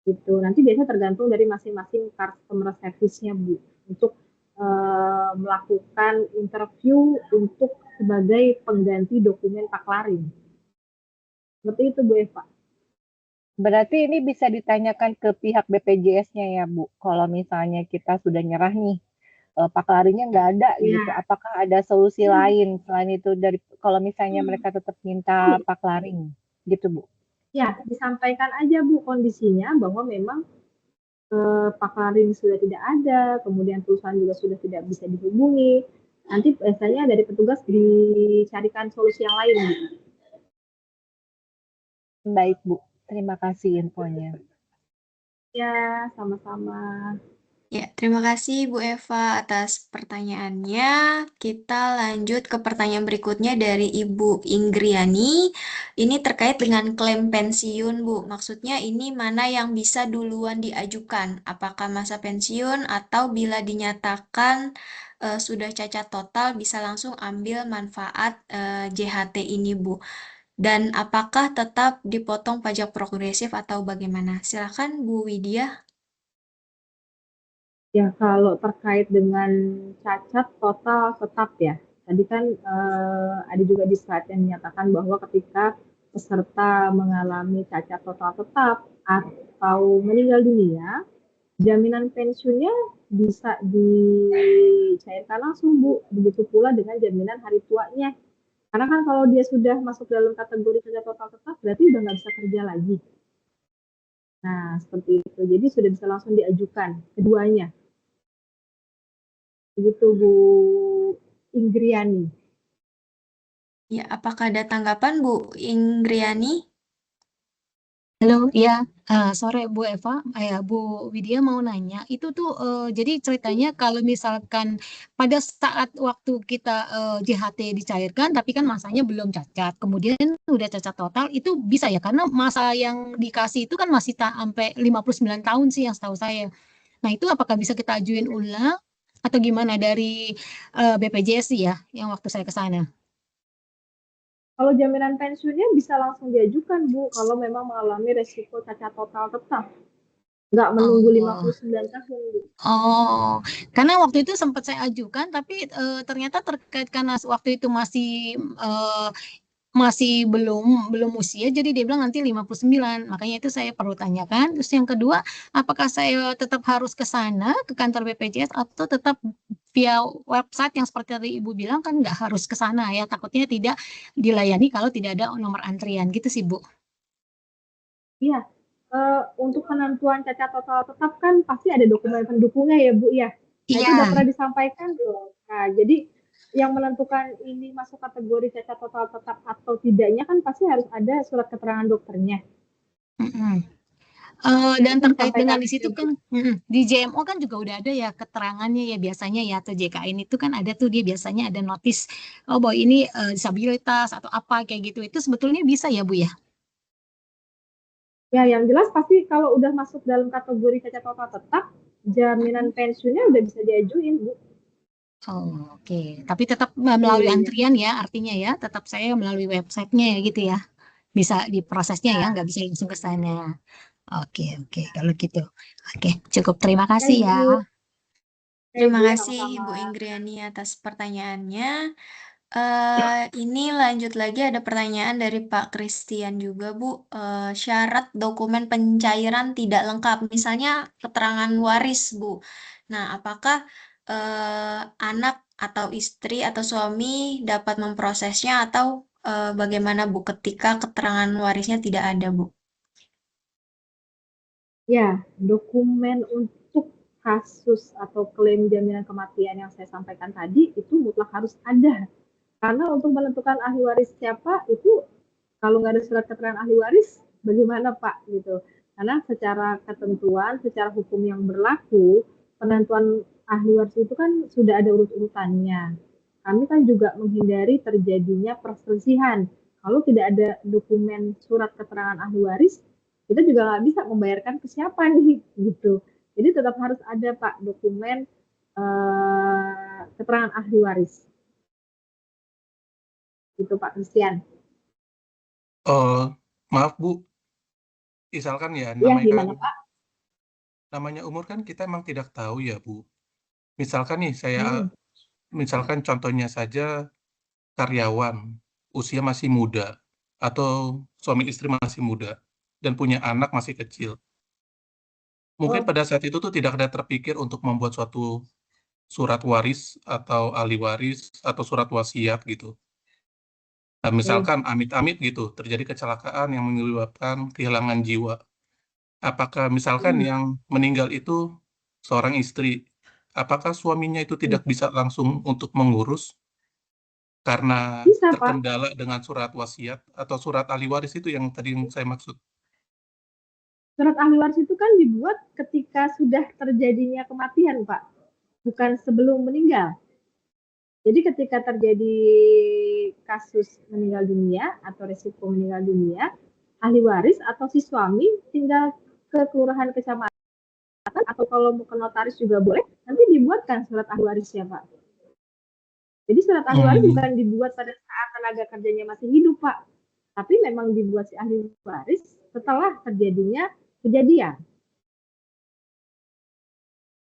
gitu. Nanti biasanya tergantung dari masing-masing customer service-nya Bu untuk melakukan interview untuk sebagai pengganti dokumen paklaring. Seperti itu Bu Eva. Berarti ini bisa ditanyakan ke pihak BPJS-nya ya Bu, kalau misalnya kita sudah nyerah nih, paklarinya nggak ada gitu, apakah ada solusi lain selain itu dari kalau misalnya mereka tetap minta paklaring gitu Bu? Ya, disampaikan aja Bu kondisinya bahwa memang paklaring sudah tidak ada, kemudian perusahaan juga sudah tidak bisa dihubungi. Nanti biasanya dari petugas dicarikan solusi yang lain. Baik Bu, terima kasih infonya. Ya, sama-sama. Ya, terima kasih Bu Eva atas pertanyaannya. Kita lanjut ke pertanyaan berikutnya dari Ibu Inggriani. Ini terkait dengan klaim pensiun, Bu. Maksudnya ini mana yang bisa duluan diajukan? Apakah masa pensiun atau bila dinyatakan sudah cacat total bisa langsung ambil manfaat JHT ini, Bu? Dan apakah tetap dipotong pajak progresif atau bagaimana? Silakan Bu Widya. Ya, kalau terkait dengan cacat total tetap ya. Tadi kan ada juga di slide yang menyatakan bahwa ketika peserta mengalami cacat total tetap atau meninggal dunia, jaminan pensiunnya bisa dicairkan langsung, Bu. Begitu pula dengan jaminan hari tuanya. Karena kan kalau dia sudah masuk dalam kategori cacat total tetap, berarti udah nggak bisa kerja lagi. Nah, seperti itu. Jadi sudah bisa langsung diajukan keduanya. Begitu Bu Inggriani. Ya, apakah ada tanggapan Bu Inggriani? Halo, ya, sore Bu Eva, Bu Widya mau nanya, itu tuh jadi ceritanya kalau misalkan pada saat waktu kita JHT dicairkan, tapi kan masanya belum cacat, kemudian udah cacat total, itu bisa ya, karena masa yang dikasih itu kan masih sampai 59 tahun sih yang setahu saya. Nah itu apakah bisa kita ajuin ulang atau gimana dari BPJS ya, yang waktu saya ke sana? Kalau jaminan pensiunnya bisa langsung diajukan, Bu, kalau memang mengalami resiko cacat total tetap. Nggak menunggu Oh. 59 tahun, Bu. Oh, karena waktu itu sempat saya ajukan, tapi ternyata terkait karena waktu itu masih belum usia, jadi dia bilang nanti 59. Makanya itu saya perlu tanyakan. Terus yang kedua, apakah saya tetap harus ke sana ke kantor BPJS atau tetap via website yang seperti tadi Ibu bilang kan nggak harus ke sana ya, takutnya tidak dilayani kalau tidak ada nomor antrian gitu sih Bu. Iya, untuk penentuan cacat total tetap kan pasti ada dokumen pendukungnya ya, Bu, ya. Nah, itu udah Iya. pernah disampaikan belum? Nah, jadi yang menentukan ini masuk kategori cacat total tetap atau tidaknya kan pasti harus ada surat keterangan dokternya. Mm-mm. Nah, Dan itu terkait dengan disampaikan di situ aja, Bu. kan di JMO kan juga udah ada ya keterangannya ya biasanya ya, atau JKN itu kan ada tuh dia biasanya ada notis oh bahwa ini disabilitas atau apa kayak gitu, itu sebetulnya bisa ya Bu ya? Ya, yang jelas pasti kalau udah masuk dalam kategori cacat total tetap, jaminan pensiunnya udah bisa diajuin, Bu. Oh, oke. Tapi tetap melalui Iya. antrian ya artinya ya, tetap saya melalui websitenya ya gitu ya, bisa diprosesnya ya, nggak bisa langsung ke sana. Oke, oke, kalau gitu. Oke, cukup, terima kasih Baik, ya. Bu. Baik, Terima Bu, kasih sama-sama. Bu Inggriani atas pertanyaannya. Ini lanjut lagi ada pertanyaan dari Pak Christian juga Bu. Syarat dokumen pencairan tidak lengkap, misalnya keterangan waris Bu. Nah, apakah anak atau istri atau suami dapat memprosesnya atau bagaimana Bu ketika keterangan warisnya tidak ada Bu? Ya, dokumen untuk kasus atau klaim jaminan kematian yang saya sampaikan tadi itu mutlak harus ada. Karena untuk menentukan ahli waris siapa itu kalau nggak ada surat keterangan ahli waris, bagaimana Pak gitu? Karena secara ketentuan, secara hukum yang berlaku, penentuan ahli waris itu kan sudah ada urut-urutannya. Kami kan juga menghindari terjadinya perselisihan. Kalau tidak ada dokumen surat keterangan ahli waris, kita juga nggak bisa membayarkan ke siapa nih gitu. Jadi tetap harus ada Pak dokumen keterangan ahli waris. Itu Pak Christian. Maaf Bu, misalkan ya Iya, gimana Pak? namanya umur kan kita emang tidak tahu ya Bu. Misalkan nih Hmm. misalkan contohnya saja karyawan usia masih muda atau suami istri masih muda dan punya anak masih kecil. Mungkin Oh, pada saat itu tuh tidak ada terpikir untuk membuat suatu surat waris atau ahli waris atau surat wasiat gitu. Nah, misalkan amit-amit gitu terjadi kecelakaan yang menyebabkan kehilangan jiwa. Apakah misalkan hmm. yang meninggal itu seorang istri, apakah suaminya itu tidak bisa langsung untuk mengurus karena Bisa Pak. terkendala dengan surat wasiat atau surat ahli waris itu yang tadi saya maksud? Surat ahli waris itu kan dibuat ketika sudah terjadinya kematian, Pak, bukan sebelum meninggal. Jadi ketika terjadi kasus meninggal dunia atau resiko meninggal dunia, ahli waris atau si suami tinggal ke kelurahan kecamatan atau kalau mau ke notaris juga boleh, nanti dibuatkan surat ahli warisnya, Pak. Jadi surat ahli waris bukan dibuat pada saat tenaga kerjanya masih hidup, Pak. Tapi memang dibuat si ahli waris setelah terjadinya kejadian.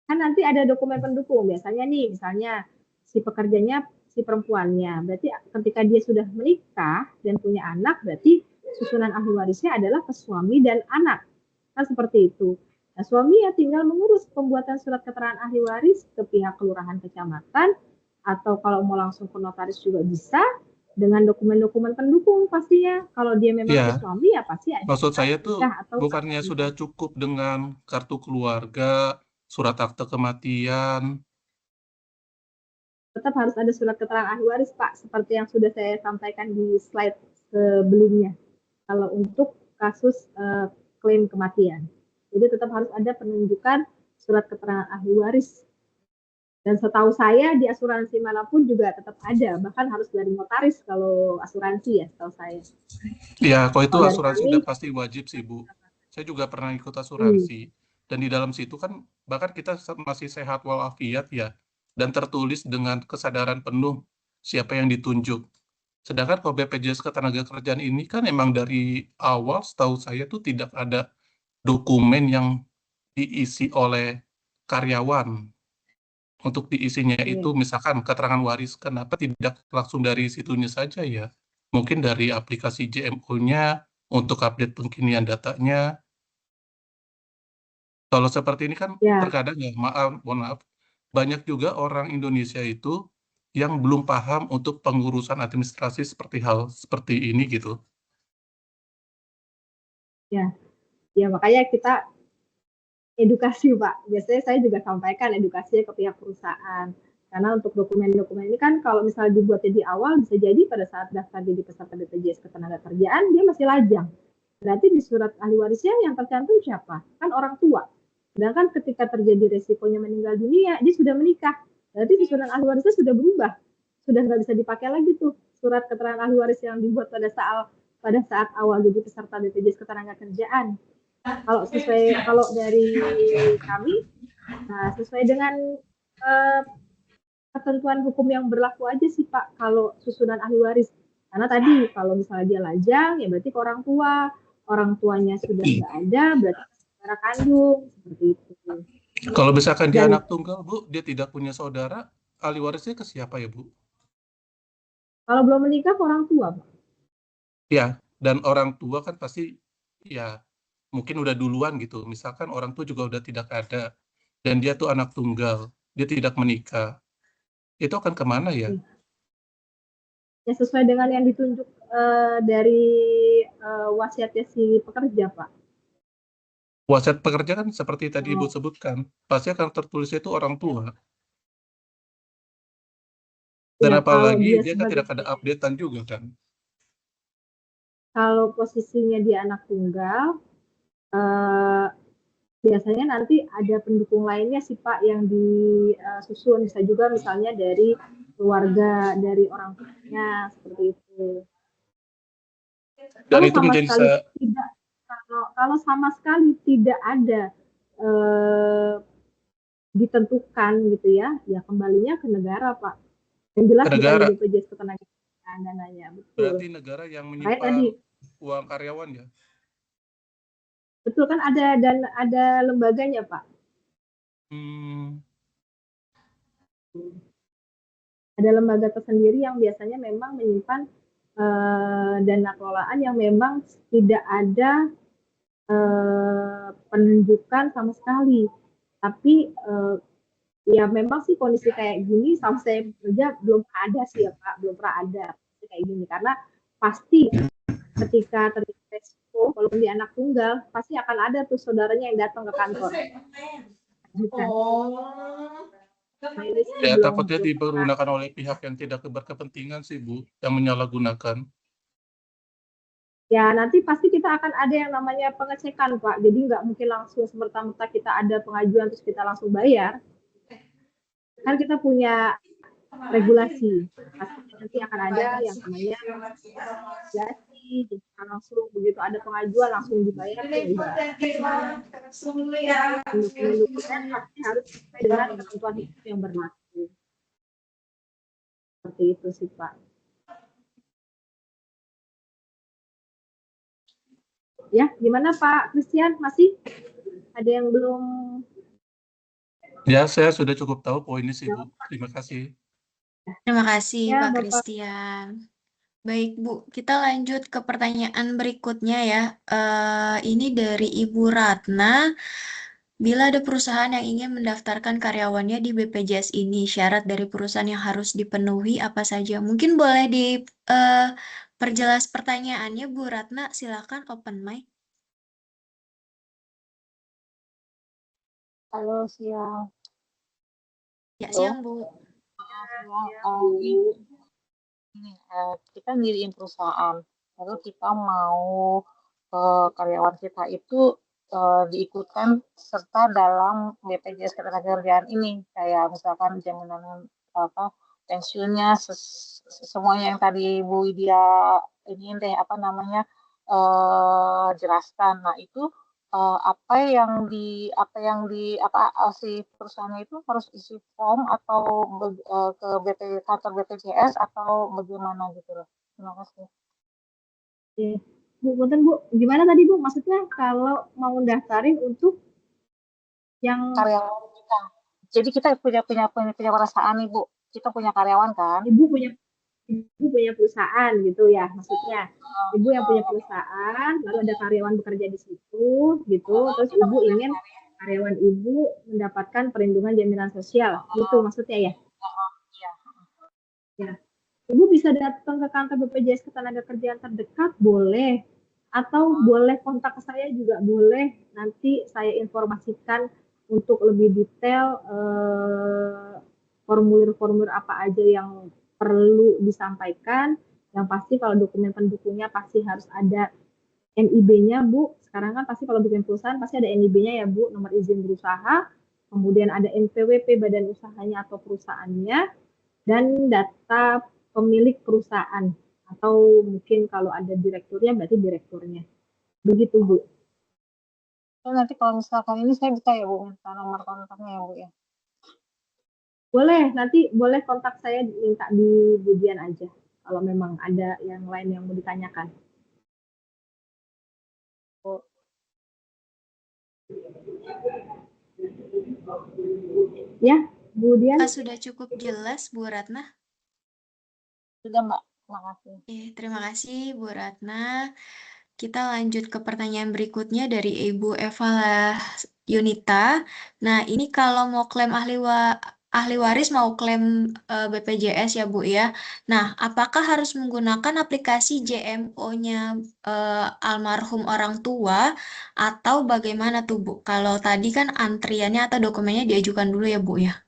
Kan nanti ada dokumen pendukung, biasanya nih, misalnya si pekerjanya, si perempuannya, berarti ketika dia sudah menikah dan punya anak, berarti susunan ahli warisnya adalah ke suami dan anak. Kan seperti itu. Nah, suami ya tinggal mengurus pembuatan surat keterangan ahli waris ke pihak kelurahan kecamatan, atau kalau mau langsung ke notaris juga bisa, dengan dokumen-dokumen pendukung pastinya. Kalau dia memang Iya. si suami ya pasti ada Maksud saya tuh nikah atau bukannya sudah cukup dengan kartu keluarga, surat akte kematian. tetap harus ada surat keterangan ahli waris, Pak, seperti yang sudah saya sampaikan di slide sebelumnya. Kalau untuk kasus klaim kematian, jadi tetap harus ada penunjukan surat keterangan ahli waris. Dan setahu saya di asuransi manapun juga tetap ada, bahkan harus dari notaris kalau asuransi ya, setahu saya. Ya, kalau itu Kalau dari asuransi kami, udah pasti wajib sih, Bu. Saya juga pernah ikut asuransi. Dan di dalam situ kan bahkan kita masih sehat walafiat ya. Dan tertulis dengan kesadaran penuh siapa yang ditunjuk. Sedangkan kalau BPJS Ketenagakerjaan ini kan emang dari awal setahu saya tuh tidak ada dokumen yang diisi oleh karyawan. Untuk diisinya itu misalkan keterangan waris, kenapa tidak langsung dari situnya saja ya? Mungkin dari aplikasi JMO-nya untuk update pengkinian datanya. Kalau seperti ini kan ya, terkadang ya, mohon maaf, banyak juga orang Indonesia itu yang belum paham untuk pengurusan administrasi seperti hal seperti ini gitu. ya makanya kita edukasi, Pak. Biasanya saya juga sampaikan edukasinya ke pihak perusahaan. Karena untuk dokumen-dokumen ini kan kalau misalnya dibuatnya di awal, bisa jadi pada saat daftar jadi peserta BPJS Ketenagakerjaan, dia masih lajang. Berarti di surat ahli warisnya yang tercantum siapa? Kan orang tua. Sedangkan ketika terjadi resikonya meninggal dunia, dia sudah menikah. Berarti susunan ahli warisnya sudah berubah. Sudah nggak bisa dipakai lagi tuh surat keterangan ahli waris yang dibuat pada saat awal jadi peserta BPJS Ketenagakerjaan. Kalau dari kami, nah sesuai dengan ketentuan hukum yang berlaku aja sih, Pak, kalau susunan ahli waris. Karena tadi kalau misalnya dia lajang, ya berarti ke orang tuanya sudah nggak ada, berarti saudara kandung, seperti itu. Kalau misalkan dia anak tunggal, Bu, dia tidak punya saudara, ahli warisnya ke siapa ya, Bu? Kalau belum menikah ke orang tua, Pak. Ya, dan orang tua kan pasti ya mungkin udah duluan gitu. Misalkan orang tua juga udah tidak ada dan dia tuh anak tunggal, dia tidak menikah. Itu akan kemana ya? Ya sesuai dengan yang ditunjuk dari wasiatnya si pekerja, Pak. Wasiat pekerja kan seperti tadi Ibu sebutkan, pasti akan tertulisnya itu orang tua. Dan Ya, apalagi dia kan tidak ada updatean juga kan. Kalau posisinya dia anak tunggal, biasanya nanti ada pendukung lainnya sih, Pak, yang disusun. Bisa juga misalnya dari keluarga, dari orang tuanya, seperti itu. Dan itu menjadi kalau sama sekali tidak ada ditentukan gitu ya kembalinya ke negara, Pak. Yang jelas bukan di BPJS Ketenagakerjaan dananya, betul. Berarti negara yang menyimpan uang karyawan ya? Betul kan, ada lembaganya, Pak. Ada lembaga tersendiri yang biasanya memang menyimpan dana kelolaan yang memang tidak ada penunjukan sama sekali. Tapi ya memang sih kondisi kayak gini sama saya bekerja belum ada sih ya, Pak, belum pernah ada kayak gini, karena pasti ketika terjadi resiko walaupun dia anak tunggal pasti akan ada tuh saudaranya yang datang ke kantor. Ya takutnya dipergunakan oleh pihak yang tidak berkepentingan sih, Bu, yang menyalahgunakan. Ya, nanti pasti kita akan ada yang namanya pengecekan, Pak. Jadi nggak mungkin langsung semerta-merta kita ada pengajuan terus kita langsung bayar. Kan kita punya regulasi. Pasti nanti akan ada yang namanya regulasi. Jadi langsung begitu ada pengajuan langsung dibayar tuh enggak. Dokumen pasti harus sesuai dengan ketentuan hukum yang berlaku. Seperti itu sih, Pak. Ya, gimana Pak Christian? Masih ada yang belum? Ya, saya sudah cukup tahu poinnya sih, Bu. Terima kasih. Terima kasih Ya, Pak Bapak. Christian. Baik Bu, kita lanjut ke pertanyaan berikutnya ya. Ini dari Ibu Ratna. Bila ada perusahaan yang ingin mendaftarkan karyawannya di BPJS ini, syarat dari perusahaan yang harus dipenuhi apa saja? Mungkin boleh diperjelas pertanyaannya Bu Ratna, silakan open mic. Halo, siang. Ya, Halo. siang Bu. Kita ngiriin perusahaan, lalu kita mau karyawan kita itu diikutkan serta dalam BPJS Ketenagakerjaan ini, kayak misalkan jaminan pensiunnya, semuanya yang tadi Bu Widya ini deh jelaskan. Nah itu si perusahaannya itu harus isi form atau ke kantor BPJS atau bagaimana gitu loh. Terima kasih. Oke. Bu, punten Bu, gimana tadi Bu? Maksudnya kalau mau daftarin untuk yang Karyawan kita. Jadi kita punya perasaan nih Bu. Kita punya karyawan kan? Ibu punya perusahaan gitu ya maksudnya. Ibu yang punya perusahaan, lalu ada karyawan bekerja di situ gitu, terus Ibu ingin karyawan Ibu mendapatkan perlindungan jaminan sosial, gitu maksudnya ya? Iya. Ya. Ibu bisa datang ke kantor BPJS Ketenagakerjaan terdekat, boleh. Atau boleh kontak ke saya juga boleh. Nanti saya informasikan untuk lebih detail formulir-formulir apa aja yang perlu disampaikan. Yang pasti kalau dokumen pendukungnya pasti harus ada NIB-nya, Bu. Sekarang kan pasti kalau bikin perusahaan pasti ada NIB-nya ya, Bu, nomor izin berusaha. Kemudian ada NPWP badan usahanya atau perusahaannya, dan data pemilik perusahaan. Atau mungkin kalau ada direkturnya berarti direkturnya. Begitu, Bu. Nanti kalau misalkan ini saya bisa ya Bu minta nomor kontaknya ya Bu ya. Boleh, nanti boleh kontak saya minta di Budian aja. Kalau memang ada yang lain yang mau ditanyakan. Bu. Ya, Budian. Sudah cukup jelas Bu Ratna? Sudah Mbak, terima kasih. Terima kasih Bu Ratna. Kita lanjut ke pertanyaan berikutnya dari Ibu Eva Yunita. Nah, ini kalau mau klaim ahli waris mau klaim BPJS ya Bu ya. Nah, apakah harus menggunakan aplikasi JMO-nya almarhum orang tua atau bagaimana tuh Bu? Kalau tadi kan antriannya atau dokumennya diajukan dulu ya Bu ya?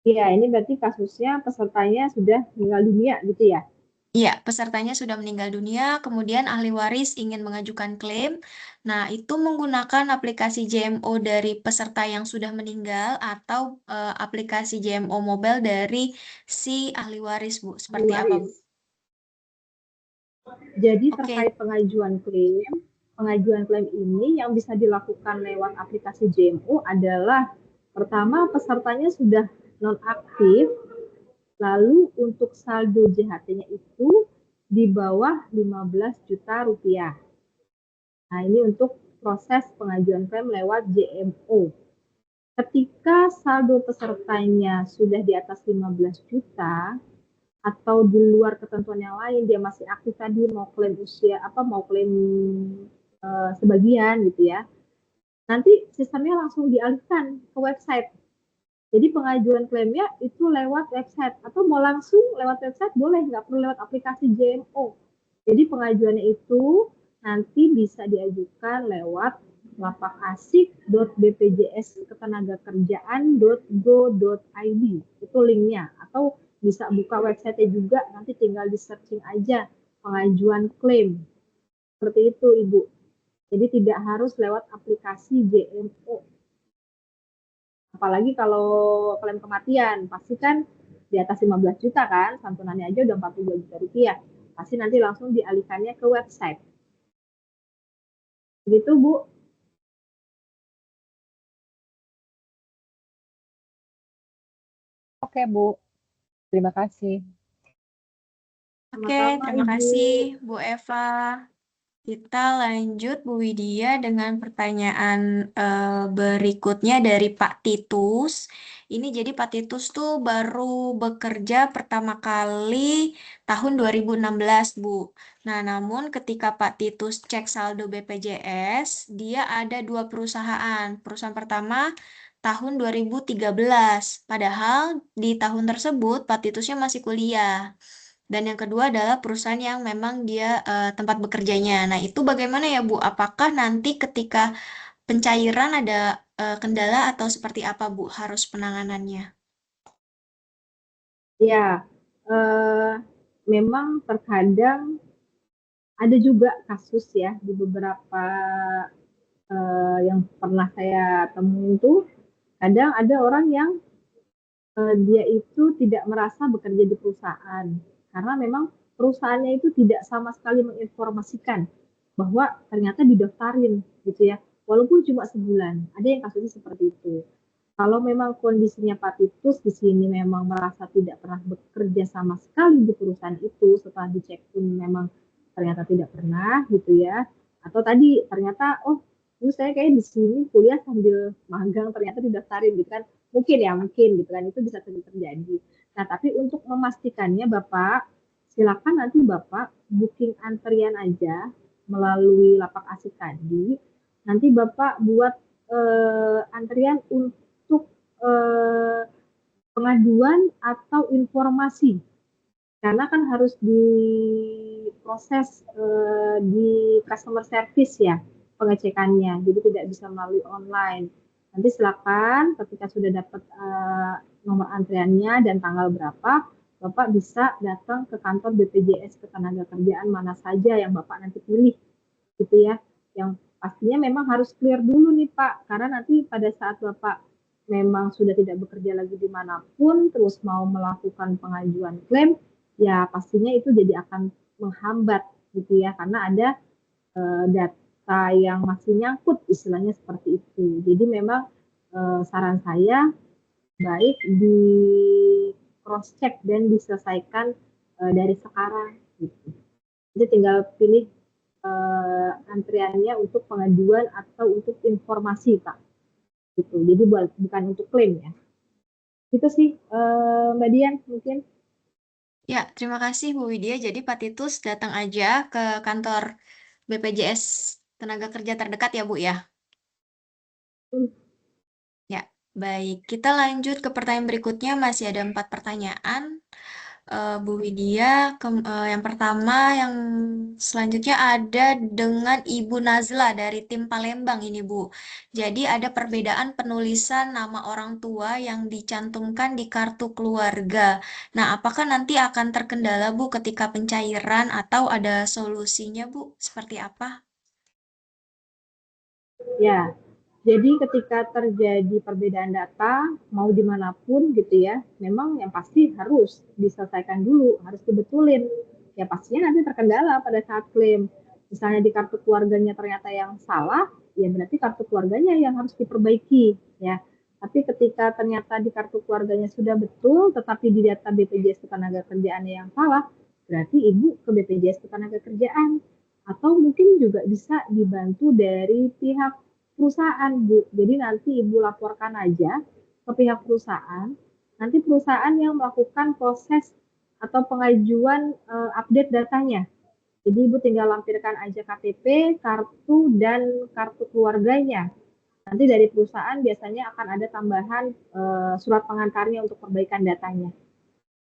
Iya, ini berarti kasusnya pesertanya sudah meninggal dunia gitu ya? Iya, pesertanya sudah meninggal dunia, kemudian ahli waris ingin mengajukan klaim. Nah, itu menggunakan aplikasi JMO dari peserta yang sudah meninggal atau aplikasi JMO mobile dari si ahli waris, Bu. Seperti apa, Bu? Jadi Oke. terkait pengajuan klaim ini yang bisa dilakukan lewat aplikasi JMO adalah pertama pesertanya sudah nonaktif, lalu untuk saldo JHT-nya itu di bawah 15 juta rupiah. Nah, ini untuk proses pengajuan klaim lewat JMO. Ketika saldo pesertanya sudah di atas 15 juta, atau di luar ketentuan yang lain dia masih aktif tadi mau klaim sebagian gitu ya, nanti sistemnya langsung dialihkan ke website. Jadi pengajuan klaimnya itu lewat website, atau mau langsung lewat website boleh, nggak perlu lewat aplikasi JMO. Jadi pengajuannya itu nanti bisa diajukan lewat lapakasih.bpjsketenagakerjaan.go.id, itu linknya, atau bisa buka website juga, nanti tinggal di searching aja pengajuan klaim. Seperti itu, Ibu. Jadi tidak harus lewat aplikasi JMO. Apalagi kalau klaim kematian, pasti kan di atas 15 juta kan, santunannya aja udah 42 juta rupiah. Pasti nanti langsung dialihkannya ke website. Begitu, Bu. Oke, Bu. Terima kasih. Oke, Sama-sama, terima Ibu. kasih Bu Eva. Kita lanjut Bu Widya dengan pertanyaan berikutnya dari Pak Titus. Ini jadi Pak Titus tuh baru bekerja pertama kali tahun 2016, Bu. Nah, namun ketika Pak Titus cek saldo BPJS, dia ada 2 perusahaan. Perusahaan pertama tahun 2013. Padahal di tahun tersebut Pak Titusnya masih kuliah. Dan yang kedua adalah perusahaan yang memang dia tempat bekerjanya. Nah, itu bagaimana ya, Bu? Apakah nanti ketika pencairan ada kendala atau seperti apa, Bu, harus penanganannya? Ya, memang terkadang ada juga kasus ya di beberapa yang pernah saya temuin tuh, kadang ada orang yang dia itu tidak merasa bekerja di perusahaan karena memang perusahaannya itu tidak sama sekali menginformasikan bahwa ternyata didaftarin gitu ya, walaupun cuma sebulan. Ada yang kasusnya seperti itu. Kalau memang kondisinya Pak Titus di sini memang merasa tidak pernah bekerja sama sekali di perusahaan itu, setelah dicek pun memang ternyata tidak pernah gitu ya, atau tadi ternyata saya kayak di sini kuliah sambil magang ternyata didaftarin gitu kan, mungkin gitu kan, itu bisa terjadi. Nah, tapi untuk memastikannya Bapak, silakan nanti Bapak booking antrian aja melalui lapak asik tadi. Nanti Bapak buat antrian untuk pengaduan atau informasi. Karena kan harus diproses di customer service ya pengecekannya, jadi tidak bisa melalui online. Nanti silakan ketika sudah dapat nomor antriannya dan tanggal berapa, Bapak bisa datang ke kantor BPJS Ketenagakerjaan mana saja yang Bapak nanti pilih, gitu ya. Yang pastinya memang harus clear dulu nih Pak, karena nanti pada saat Bapak memang sudah tidak bekerja lagi dimanapun, terus mau melakukan pengajuan klaim, ya pastinya itu jadi akan menghambat gitu ya, karena ada data yang masih nyangkut, istilahnya seperti itu. Jadi memang saran saya baik di cross check dan diselesaikan dari sekarang gitu. Jadi tinggal pilih antriannya untuk pengajuan atau untuk informasi Pak. Gitu. Jadi bukan untuk klaim ya. Itu sih Mbak Dian mungkin. Ya, terima kasih Bu Widya. Jadi Pak Titus datang aja ke kantor BPJS Tenaga Kerja terdekat ya, Bu ya? Ya, baik. Kita lanjut ke pertanyaan berikutnya. Masih ada 4 pertanyaan. Bu Widya, yang pertama, yang selanjutnya ada dengan Ibu Nazla dari tim Palembang ini, Bu. Jadi ada perbedaan penulisan nama orang tua yang dicantumkan di kartu keluarga. Nah, apakah nanti akan terkendala, Bu, ketika pencairan atau ada solusinya, Bu? Seperti apa? Ya, jadi ketika terjadi perbedaan data, mau dimanapun gitu ya, memang yang pasti harus diselesaikan dulu, harus dibetulin. Ya pastinya nanti terkendala pada saat klaim. Misalnya di kartu keluarganya ternyata yang salah, ya berarti kartu keluarganya yang harus diperbaiki. Ya, tapi ketika ternyata di kartu keluarganya sudah betul, tetapi di data BPJS Ketenagakerjaan yang salah, berarti ibu ke BPJS Ketenagakerjaan. Atau mungkin juga bisa dibantu dari pihak perusahaan, Bu. Jadi nanti Ibu laporkan aja ke pihak perusahaan. Nanti perusahaan yang melakukan proses atau pengajuan update datanya. Jadi Ibu tinggal lampirkan aja KTP, kartu, dan kartu keluarganya. Nanti dari perusahaan biasanya akan ada tambahan surat pengantarnya untuk perbaikan datanya.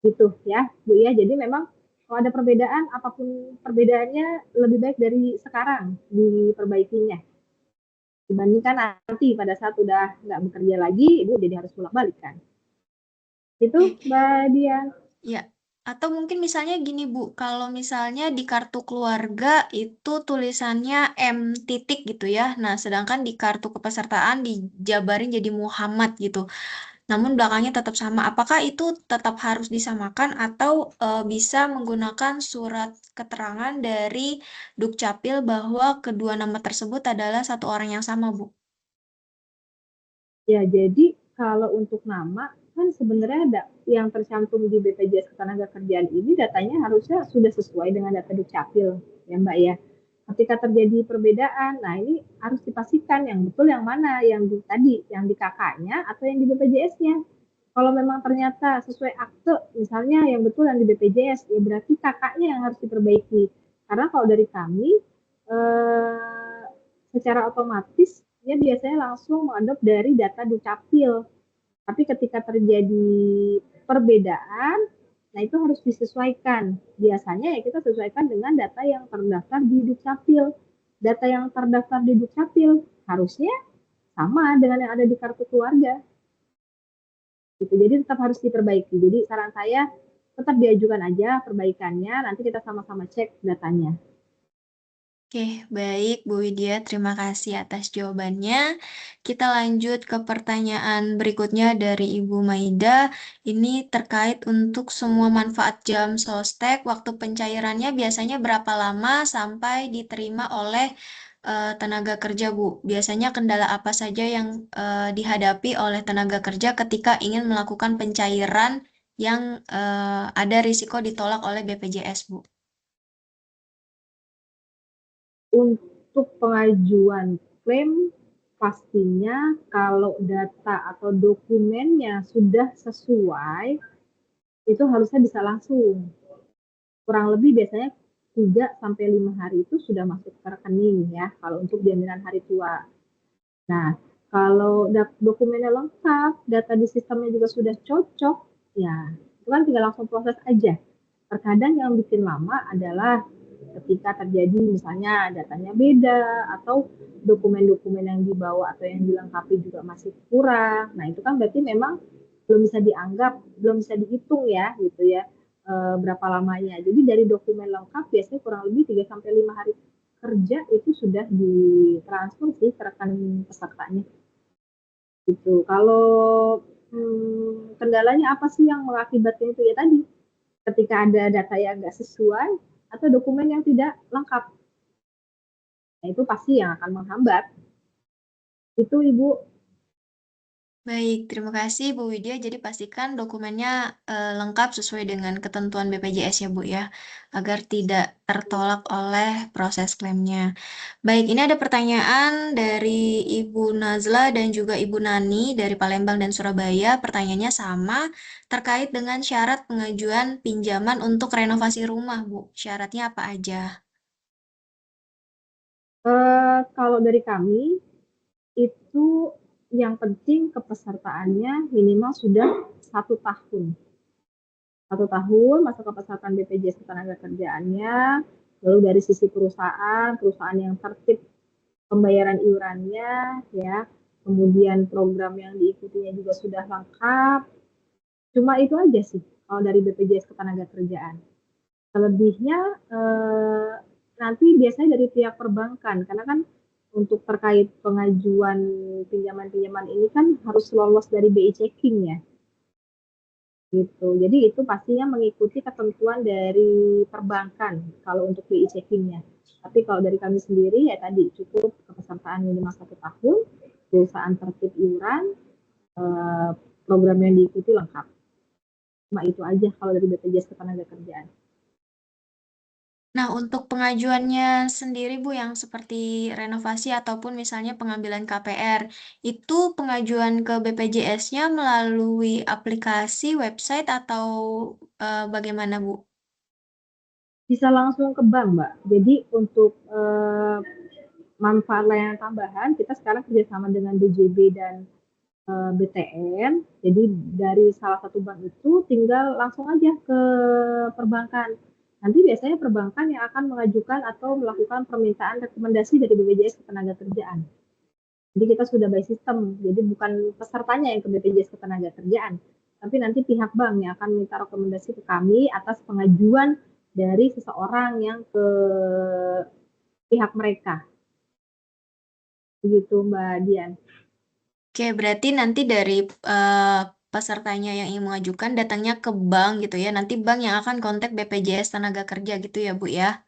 Gitu ya, Bu ya. Jadi memang kalau ada perbedaan, apapun perbedaannya lebih baik dari sekarang diperbaikinya. Dibandingkan nanti pada saat udah nggak bekerja lagi, Ibu jadi harus bolak-balik kan. Itu Mbak Dian. Ya, Atau mungkin misalnya gini Bu, kalau misalnya di kartu keluarga itu tulisannya M titik gitu ya. Nah, sedangkan di kartu kepesertaan dijabarin jadi Muhammad gitu. Namun belakangnya tetap sama. Apakah itu tetap harus disamakan atau bisa menggunakan surat keterangan dari Dukcapil bahwa kedua nama tersebut adalah satu orang yang sama, Bu? Ya, jadi kalau untuk nama kan sebenarnya ada yang tercantum di BPJS Ketenagakerjaan ini datanya harusnya sudah sesuai dengan data Dukcapil, ya Mbak ya. Ketika terjadi perbedaan, nah ini harus dipastikan yang betul yang mana, yang di tadi, yang di KK-nya atau yang di BPJS-nya. Kalau memang ternyata sesuai akte, misalnya yang betul yang di BPJS, ya berarti KK-nya yang harus diperbaiki. Karena kalau dari kami, secara otomatis dia biasanya langsung mengadop dari data Dukcapil. Tapi ketika terjadi perbedaan, nah itu harus disesuaikan. Biasanya ya kita sesuaikan dengan data yang terdaftar di Dukcapil. Data yang terdaftar di Dukcapil harusnya sama dengan yang ada di kartu keluarga. Gitu. Jadi tetap harus diperbaiki. Jadi saran saya tetap diajukan aja perbaikannya, nanti kita sama-sama cek datanya. Oke, baik Bu Widya, terima kasih atas jawabannya. Kita lanjut ke pertanyaan berikutnya dari Ibu Maida. Ini terkait untuk semua manfaat jam sostek, waktu pencairannya biasanya berapa lama sampai diterima oleh tenaga kerja, Bu? Biasanya kendala apa saja yang dihadapi oleh tenaga kerja ketika ingin melakukan pencairan yang ada risiko ditolak oleh BPJS, Bu? Untuk pengajuan klaim, pastinya kalau data atau dokumennya sudah sesuai, itu harusnya bisa langsung. Kurang lebih biasanya 3-5 hari itu sudah masuk ke rekening ya, kalau untuk jaminan hari tua. Nah, kalau dokumennya lengkap, data di sistemnya juga sudah cocok, ya itu kan tinggal langsung proses aja. Terkadang yang bikin lama adalah ketika terjadi misalnya datanya beda atau dokumen-dokumen yang dibawa atau yang dilengkapi juga masih kurang. Nah, itu kan berarti memang belum bisa dianggap, belum bisa dihitung ya gitu ya berapa lamanya. Jadi dari dokumen lengkap biasanya kurang lebih 3-5 hari kerja itu sudah ditransfer sih ke rekening pesertanya. Gitu. Kalau kendalanya apa sih yang mengakibatkan itu ya tadi? Ketika ada data yang nggak sesuai atau dokumen yang tidak lengkap. Nah, itu pasti yang akan menghambat. Itu Ibu. Baik, terima kasih Bu Widya. Jadi pastikan dokumennya lengkap sesuai dengan ketentuan BPJS ya Bu ya, agar tidak tertolak oleh proses klaimnya. Baik, ini ada pertanyaan dari Ibu Nazla dan juga Ibu Nani dari Palembang dan Surabaya. Pertanyaannya sama, terkait dengan syarat pengajuan pinjaman untuk renovasi rumah Bu. Syaratnya apa aja? Kalau dari kami, itu yang penting kepesertaannya minimal sudah 1 tahun. 1 tahun masa kepesertaan BPJS Ketenagakerjaannya, lalu dari sisi perusahaan yang tertib pembayaran iurannya, ya, kemudian program yang diikutinya juga sudah lengkap. Cuma itu aja sih kalau dari BPJS Ketenagakerjaan. Selebihnya nanti biasanya dari pihak perbankan, karena kan untuk terkait pengajuan pinjaman-pinjaman ini kan harus lolos dari BI checking ya. Gitu. Jadi itu pastinya mengikuti ketentuan dari perbankan kalau untuk BI checkingnya. Tapi kalau dari kami sendiri ya tadi cukup kepesertaan minimal 1 tahun, perusahaan tertib iuran, program yang diikuti lengkap. Cuma itu aja kalau dari BPJS Ketenagakerjaan. Nah, untuk pengajuannya sendiri Bu yang seperti renovasi ataupun misalnya pengambilan KPR, itu pengajuan ke BPJS-nya melalui aplikasi, website atau bagaimana Bu? Bisa langsung ke bank, Mbak. Jadi untuk manfaat layanan tambahan, kita sekarang kerjasama dengan DJB dan BTN. Jadi dari salah satu bank itu tinggal langsung aja ke perbankan. Nanti biasanya perbankan yang akan mengajukan atau melakukan permintaan rekomendasi dari BPJS Ketenagakerjaan. Jadi kita sudah by system, jadi bukan pesertanya yang ke BPJS Ketenagakerjaan, tapi nanti pihak bank yang akan minta rekomendasi ke kami atas pengajuan dari seseorang yang ke pihak mereka. Begitu Mbak Dian. Oke, berarti nanti dari pesertanya yang ingin mengajukan datangnya ke bank gitu ya. Nanti bank yang akan kontak BPJS Tenaga Kerja gitu ya, Bu ya.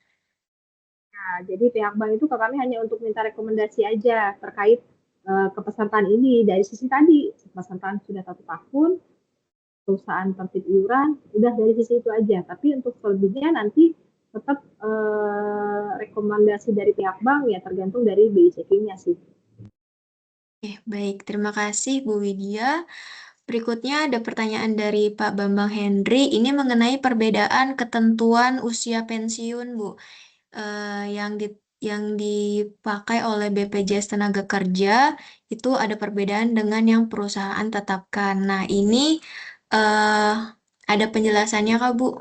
Nah, jadi pihak bank itu ke kami hanya untuk minta rekomendasi aja terkait kepesertaan ini. Dari sisi tadi, kepesertaan sudah 1 tahun, perusahaan tertib iuran, udah dari sisi itu aja. Tapi untuk selebihnya nanti tetap rekomendasi dari pihak bank ya tergantung dari BI checking-nya sih. Oke, baik. Terima kasih Bu Widya. Berikutnya ada pertanyaan dari Pak Bambang Hendri. Ini mengenai perbedaan ketentuan usia pensiun, Bu. Yang dipakai oleh BPJS Tenaga Kerja itu ada perbedaan dengan yang perusahaan tetapkan. Nah, ini ada penjelasannya Kak, Bu?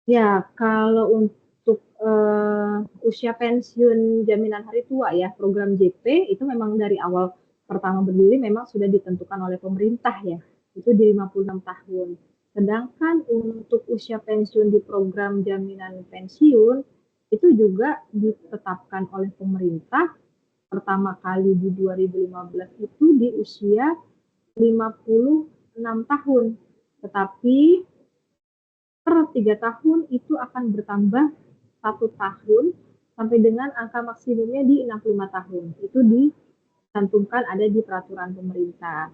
Ya, kalau untuk usia pensiun jaminan hari tua ya, program JP itu memang dari awal pertama berdiri memang sudah ditentukan oleh pemerintah ya, itu di 56 tahun. Sedangkan untuk usia pensiun di program jaminan pensiun itu juga ditetapkan oleh pemerintah pertama kali di 2015 itu di usia 56 tahun. Tetapi per 3 tahun itu akan bertambah 1 tahun sampai dengan angka maksimumnya di 65 tahun. Itu dicantumkan ada di peraturan pemerintah.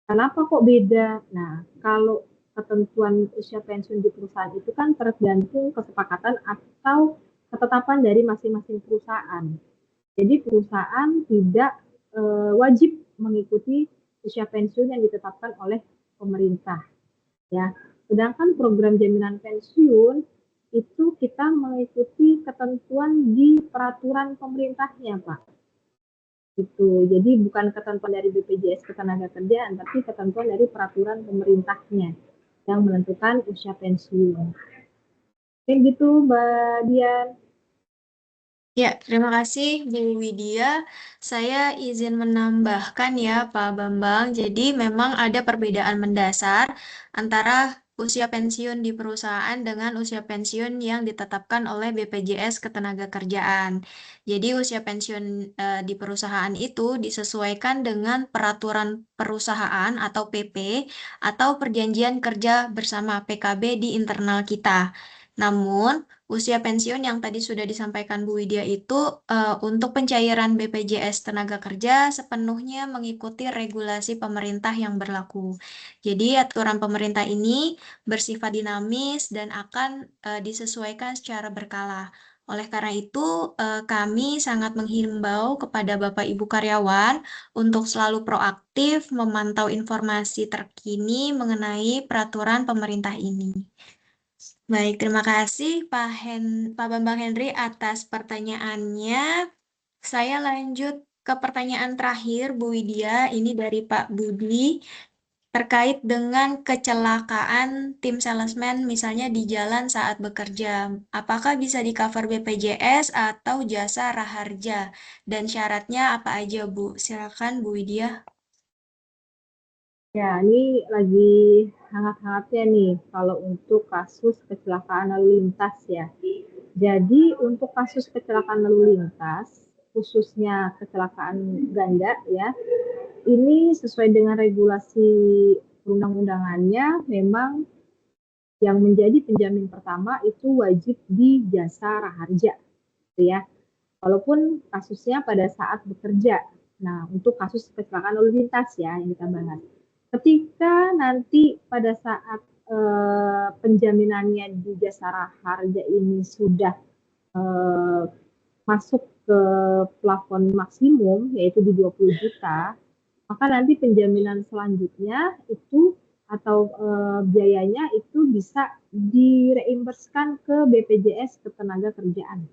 Kenapa kok beda? Nah, kalau ketentuan usia pensiun di perusahaan itu kan tergantung kesepakatan atau ketetapan dari masing-masing perusahaan. Jadi perusahaan tidak wajib mengikuti usia pensiun yang ditetapkan oleh pemerintah. Ya, sedangkan program jaminan pensiun itu kita mengikuti ketentuan di peraturan pemerintahnya, Pak. Itu. Jadi bukan ketentuan dari BPJS Ketenagakerjaan, tapi ketentuan dari peraturan pemerintahnya yang menentukan usia pensiun. Kayak gitu, Mbak Dian. Ya, terima kasih Bu Widya. Saya izin menambahkan ya Pak Bambang. Jadi memang ada perbedaan mendasar antara usia pensiun di perusahaan dengan usia pensiun yang ditetapkan oleh BPJS Ketenagakerjaan. Jadi usia pensiun di perusahaan itu disesuaikan dengan peraturan perusahaan atau PP atau perjanjian kerja bersama PKB di internal kita. Namun, usia pensiun yang tadi sudah disampaikan Bu Widya itu untuk pencairan BPJS Tenaga Kerja sepenuhnya mengikuti regulasi pemerintah yang berlaku. Jadi aturan pemerintah ini bersifat dinamis dan akan disesuaikan secara berkala. Oleh karena itu, kami sangat menghimbau kepada Bapak Ibu karyawan untuk selalu proaktif memantau informasi terkini mengenai peraturan pemerintah ini. Baik, terima kasih Pak Bambang Hendri atas pertanyaannya. Saya lanjut ke pertanyaan terakhir, Bu Widya. Ini dari Pak Budi terkait dengan kecelakaan tim salesman misalnya di jalan saat bekerja. Apakah bisa di-cover BPJS atau jasa Raharja? Dan syaratnya apa aja, Bu? Silakan Bu Widya. Ya, ini lagi hangat-hangatnya nih kalau untuk kasus kecelakaan lalu lintas ya. Jadi untuk kasus kecelakaan lalu lintas, khususnya kecelakaan ganda ya, ini sesuai dengan regulasi perundang-undangannya memang yang menjadi penjamin pertama itu wajib di jasa Raharja, gitu ya. Walaupun kasusnya pada saat bekerja. Nah, untuk kasus kecelakaan lalu lintas ya yang kita bahas. Ketika nanti pada saat penjaminannya di jasa Raharja ini sudah masuk ke plafon maksimum yaitu di 20 juta, maka nanti penjaminan selanjutnya itu atau biayanya itu bisa direimburskan ke BPJS Ketenagakerjaan.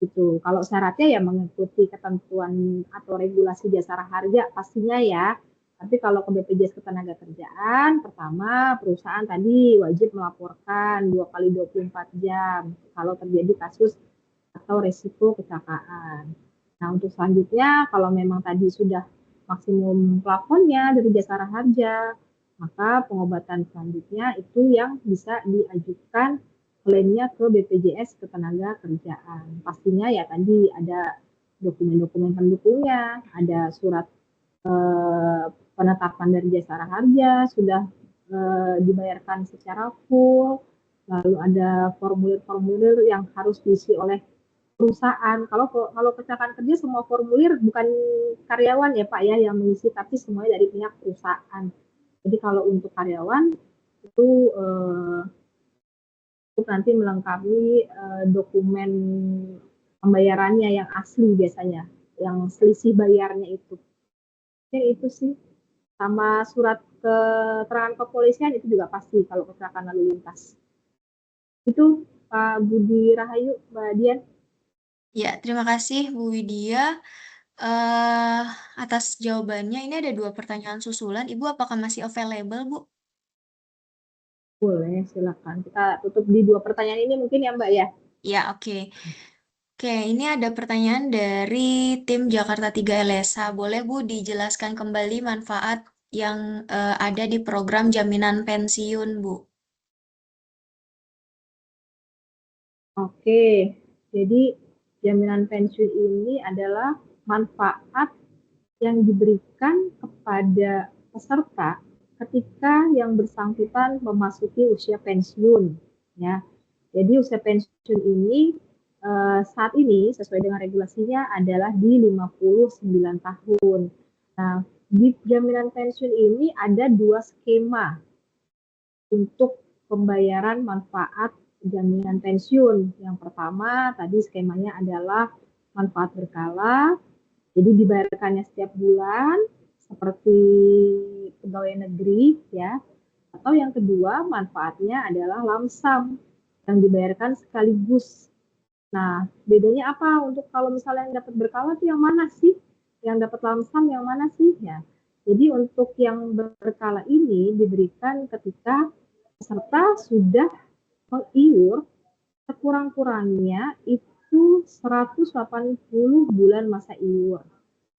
Gitu. Kalau syaratnya ya mengikuti ketentuan atau regulasi jasa Raharja pastinya ya. Tapi kalau ke BPJS Ketenagakerjaan, pertama perusahaan tadi wajib melaporkan 2 kali 24 jam kalau terjadi kasus atau resiko kecelakaan. Nah, untuk selanjutnya kalau memang tadi sudah maksimum plafonnya dari jasara harja, maka pengobatan selanjutnya itu yang bisa diajukan klaimnya ke BPJS Ketenagakerjaan. Pastinya ya tadi ada dokumen-dokumen pendukungnya, ada surat penetapan dari jasara harja sudah dibayarkan secara full, lalu ada formulir-formulir yang harus diisi oleh perusahaan. Kalau kecelakaan kerja semua formulir bukan karyawan ya Pak ya yang mengisi, tapi semuanya dari pihak perusahaan. Jadi kalau untuk karyawan itu nanti melengkapi dokumen pembayarannya yang asli biasanya, yang selisih bayarnya itu. Oke, itu sih. Sama surat keterangan kepolisian itu juga pasti kalau kecelakaan lalu lintas. Itu Pak Budi Rahayu, Mbak Dian. Ya, terima kasih Bu Widya atas jawabannya. Ini ada 2 pertanyaan susulan. Ibu apakah masih available, Bu? Boleh, silakan. Kita tutup di 2 pertanyaan ini mungkin ya Mbak ya. Ya, oke. Oke, ini ada pertanyaan dari tim Jakarta 3 LSH. Boleh Bu dijelaskan kembali manfaat yang ada di program jaminan pensiun, Bu? Oke, jadi jaminan pensiun ini adalah manfaat yang diberikan kepada peserta ketika yang bersangkutan memasuki usia pensiun, ya. Jadi usia pensiun ini saat ini sesuai dengan regulasinya adalah di 59 tahun. Nah, di jaminan pensiun ini ada 2 skema untuk pembayaran manfaat jaminan pensiun. Yang pertama tadi skemanya adalah manfaat berkala, jadi dibayarkannya setiap bulan seperti pegawai negeri ya. Atau yang kedua manfaatnya adalah lump sum yang dibayarkan sekaligus. Nah, bedanya apa untuk kalau misalnya yang dapat berkala itu yang mana sih? Yang dapat lump sum yang mana sih? Ya. Jadi untuk yang berkala ini diberikan ketika peserta sudah mengiur sekurang-kurangnya itu 180 bulan masa iur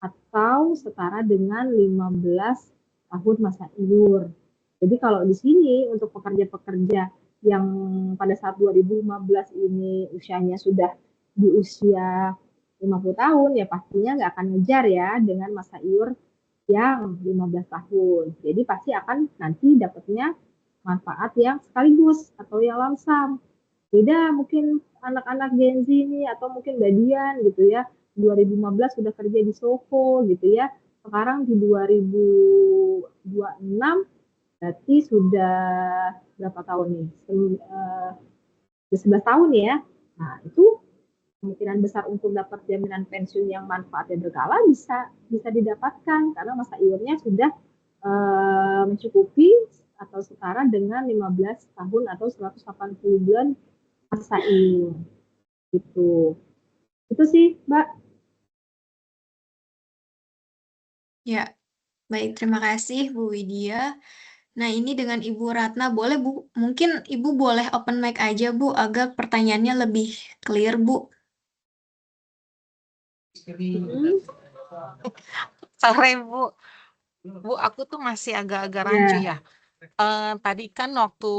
atau setara dengan 15 tahun masa iur. Jadi kalau di sini untuk pekerja-pekerja yang pada saat 2015 ini usianya sudah di usia 50 tahun ya pastinya nggak akan ngejar ya dengan masa iur yang 15 tahun. Jadi pasti akan nanti dapatnya manfaat yang sekaligus atau yang lump sum. Beda mungkin anak-anak Gen Z ini atau mungkin Badian gitu ya, 2015 sudah kerja di Soho gitu ya, sekarang di 2026 berarti sudah berapa tahun nih? 11 tahun ya. Nah, itu kemungkinan besar untuk dapat jaminan pensiun yang manfaatnya berkala bisa didapatkan karena masa iurnya sudah mencukupi atau setara dengan 15 tahun atau 180 bulan masa iur. Gitu. Itu sih, Mbak. Ya, baik. Terima kasih Bu Widya. Nah, ini dengan Ibu Ratna. Boleh Bu, mungkin Ibu boleh open mic aja Bu, agar pertanyaannya lebih clear Bu. Sore Bu. Bu, aku tuh masih agak-agak rancu ya. Tadi kan waktu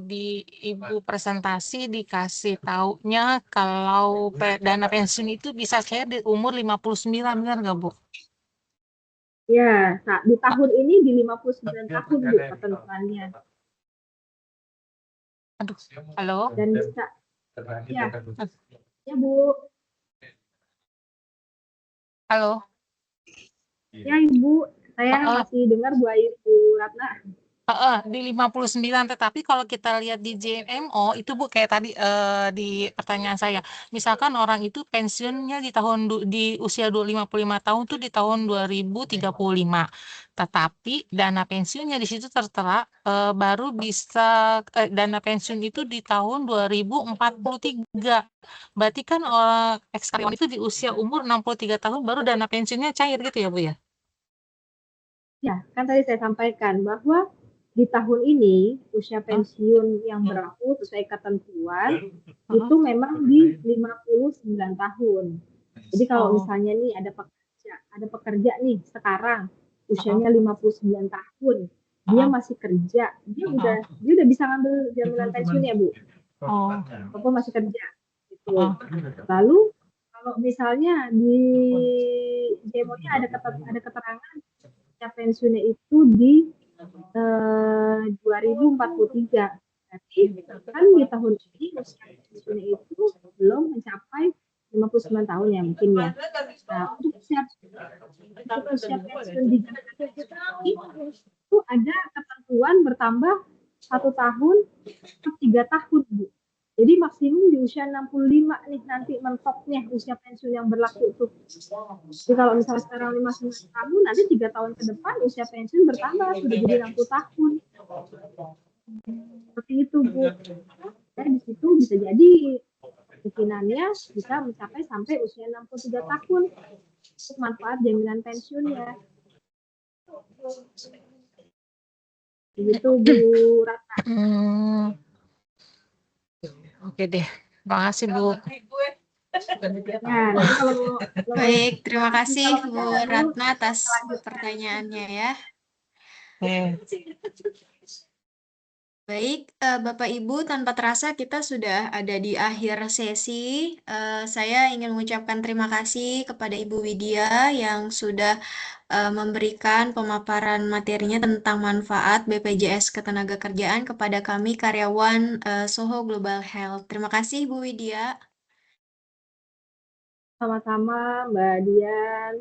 di Ibu presentasi dikasih taunya kalau dana pensiun itu bisa cair di umur 59, benar nggak Bu? Ya, di tahun ini di 59 tahun Bu ketentuannya. Aduh, halo? Dan bisa. Ya, ya Bu. Halo? Ya Ibu, saya masih dengar Bu Ayu Ratna. Di 59, tetapi kalau kita lihat di JMO itu Bu kayak tadi di pertanyaan saya, misalkan orang itu pensiunnya di usia 55 tahun tuh di tahun 2035, tetapi dana pensiunnya di situ tertera baru bisa dana pensiun itu di tahun 2043. Berarti kan ex-karyawan itu di usia umur 63 tahun baru dana pensiunnya cair gitu ya Bu ya? Ya, kan tadi saya sampaikan bahwa di tahun ini usia pensiun yang berlaku sesuai ketentuan itu memang di 59 tahun. Jadi kalau misalnya nih ada pekerja kerja, ada pekerja nih sekarang usianya 59 tahun, dia masih kerja, dia udah bisa ngambil jaminan pensiun ya Bu, Oh. walaupun masih kerja gitu. Oh. Lalu kalau misalnya di JMO-nya ada keterangan usia pensiunnya itu di 2043. Berarti kan di tahun ini usia pensiunnya itu belum mencapai 59 tahun ya mungkin ya. Nah, untuk usia pensiun di jaminan pensiun itu ada ketentuan bertambah 1 tahun per 3 tahun, Bu. Jadi maksimum di usia 65 nih nanti mentoknya usia pensiun yang berlaku tuh. Jadi kalau misalnya sekarang 59 tahun, nanti 3 tahun ke depan usia pensiun bertambah sudah jadi 60 tahun. Seperti itu, Bu. Dan di situ bisa jadi kemungkinannya bisa mencapai sampai usia 63 tahun untuk manfaat jaminan pensiunnya. Begitu, Bu Ratna. Oke deh, makasih Bu. Ya, nanti kalau Baik, terima kasih kalau Bu ada Ratna atas pertanyaannya ya. Baik, Bapak Ibu, tanpa terasa kita sudah ada di akhir sesi. Saya ingin mengucapkan terima kasih kepada Ibu Widya yang sudah memberikan pemaparan materinya tentang manfaat BPJS Ketenagakerjaan kepada kami karyawan Soho Global Health. Terima kasih Bu Widya. sama-sama Mbak Dian.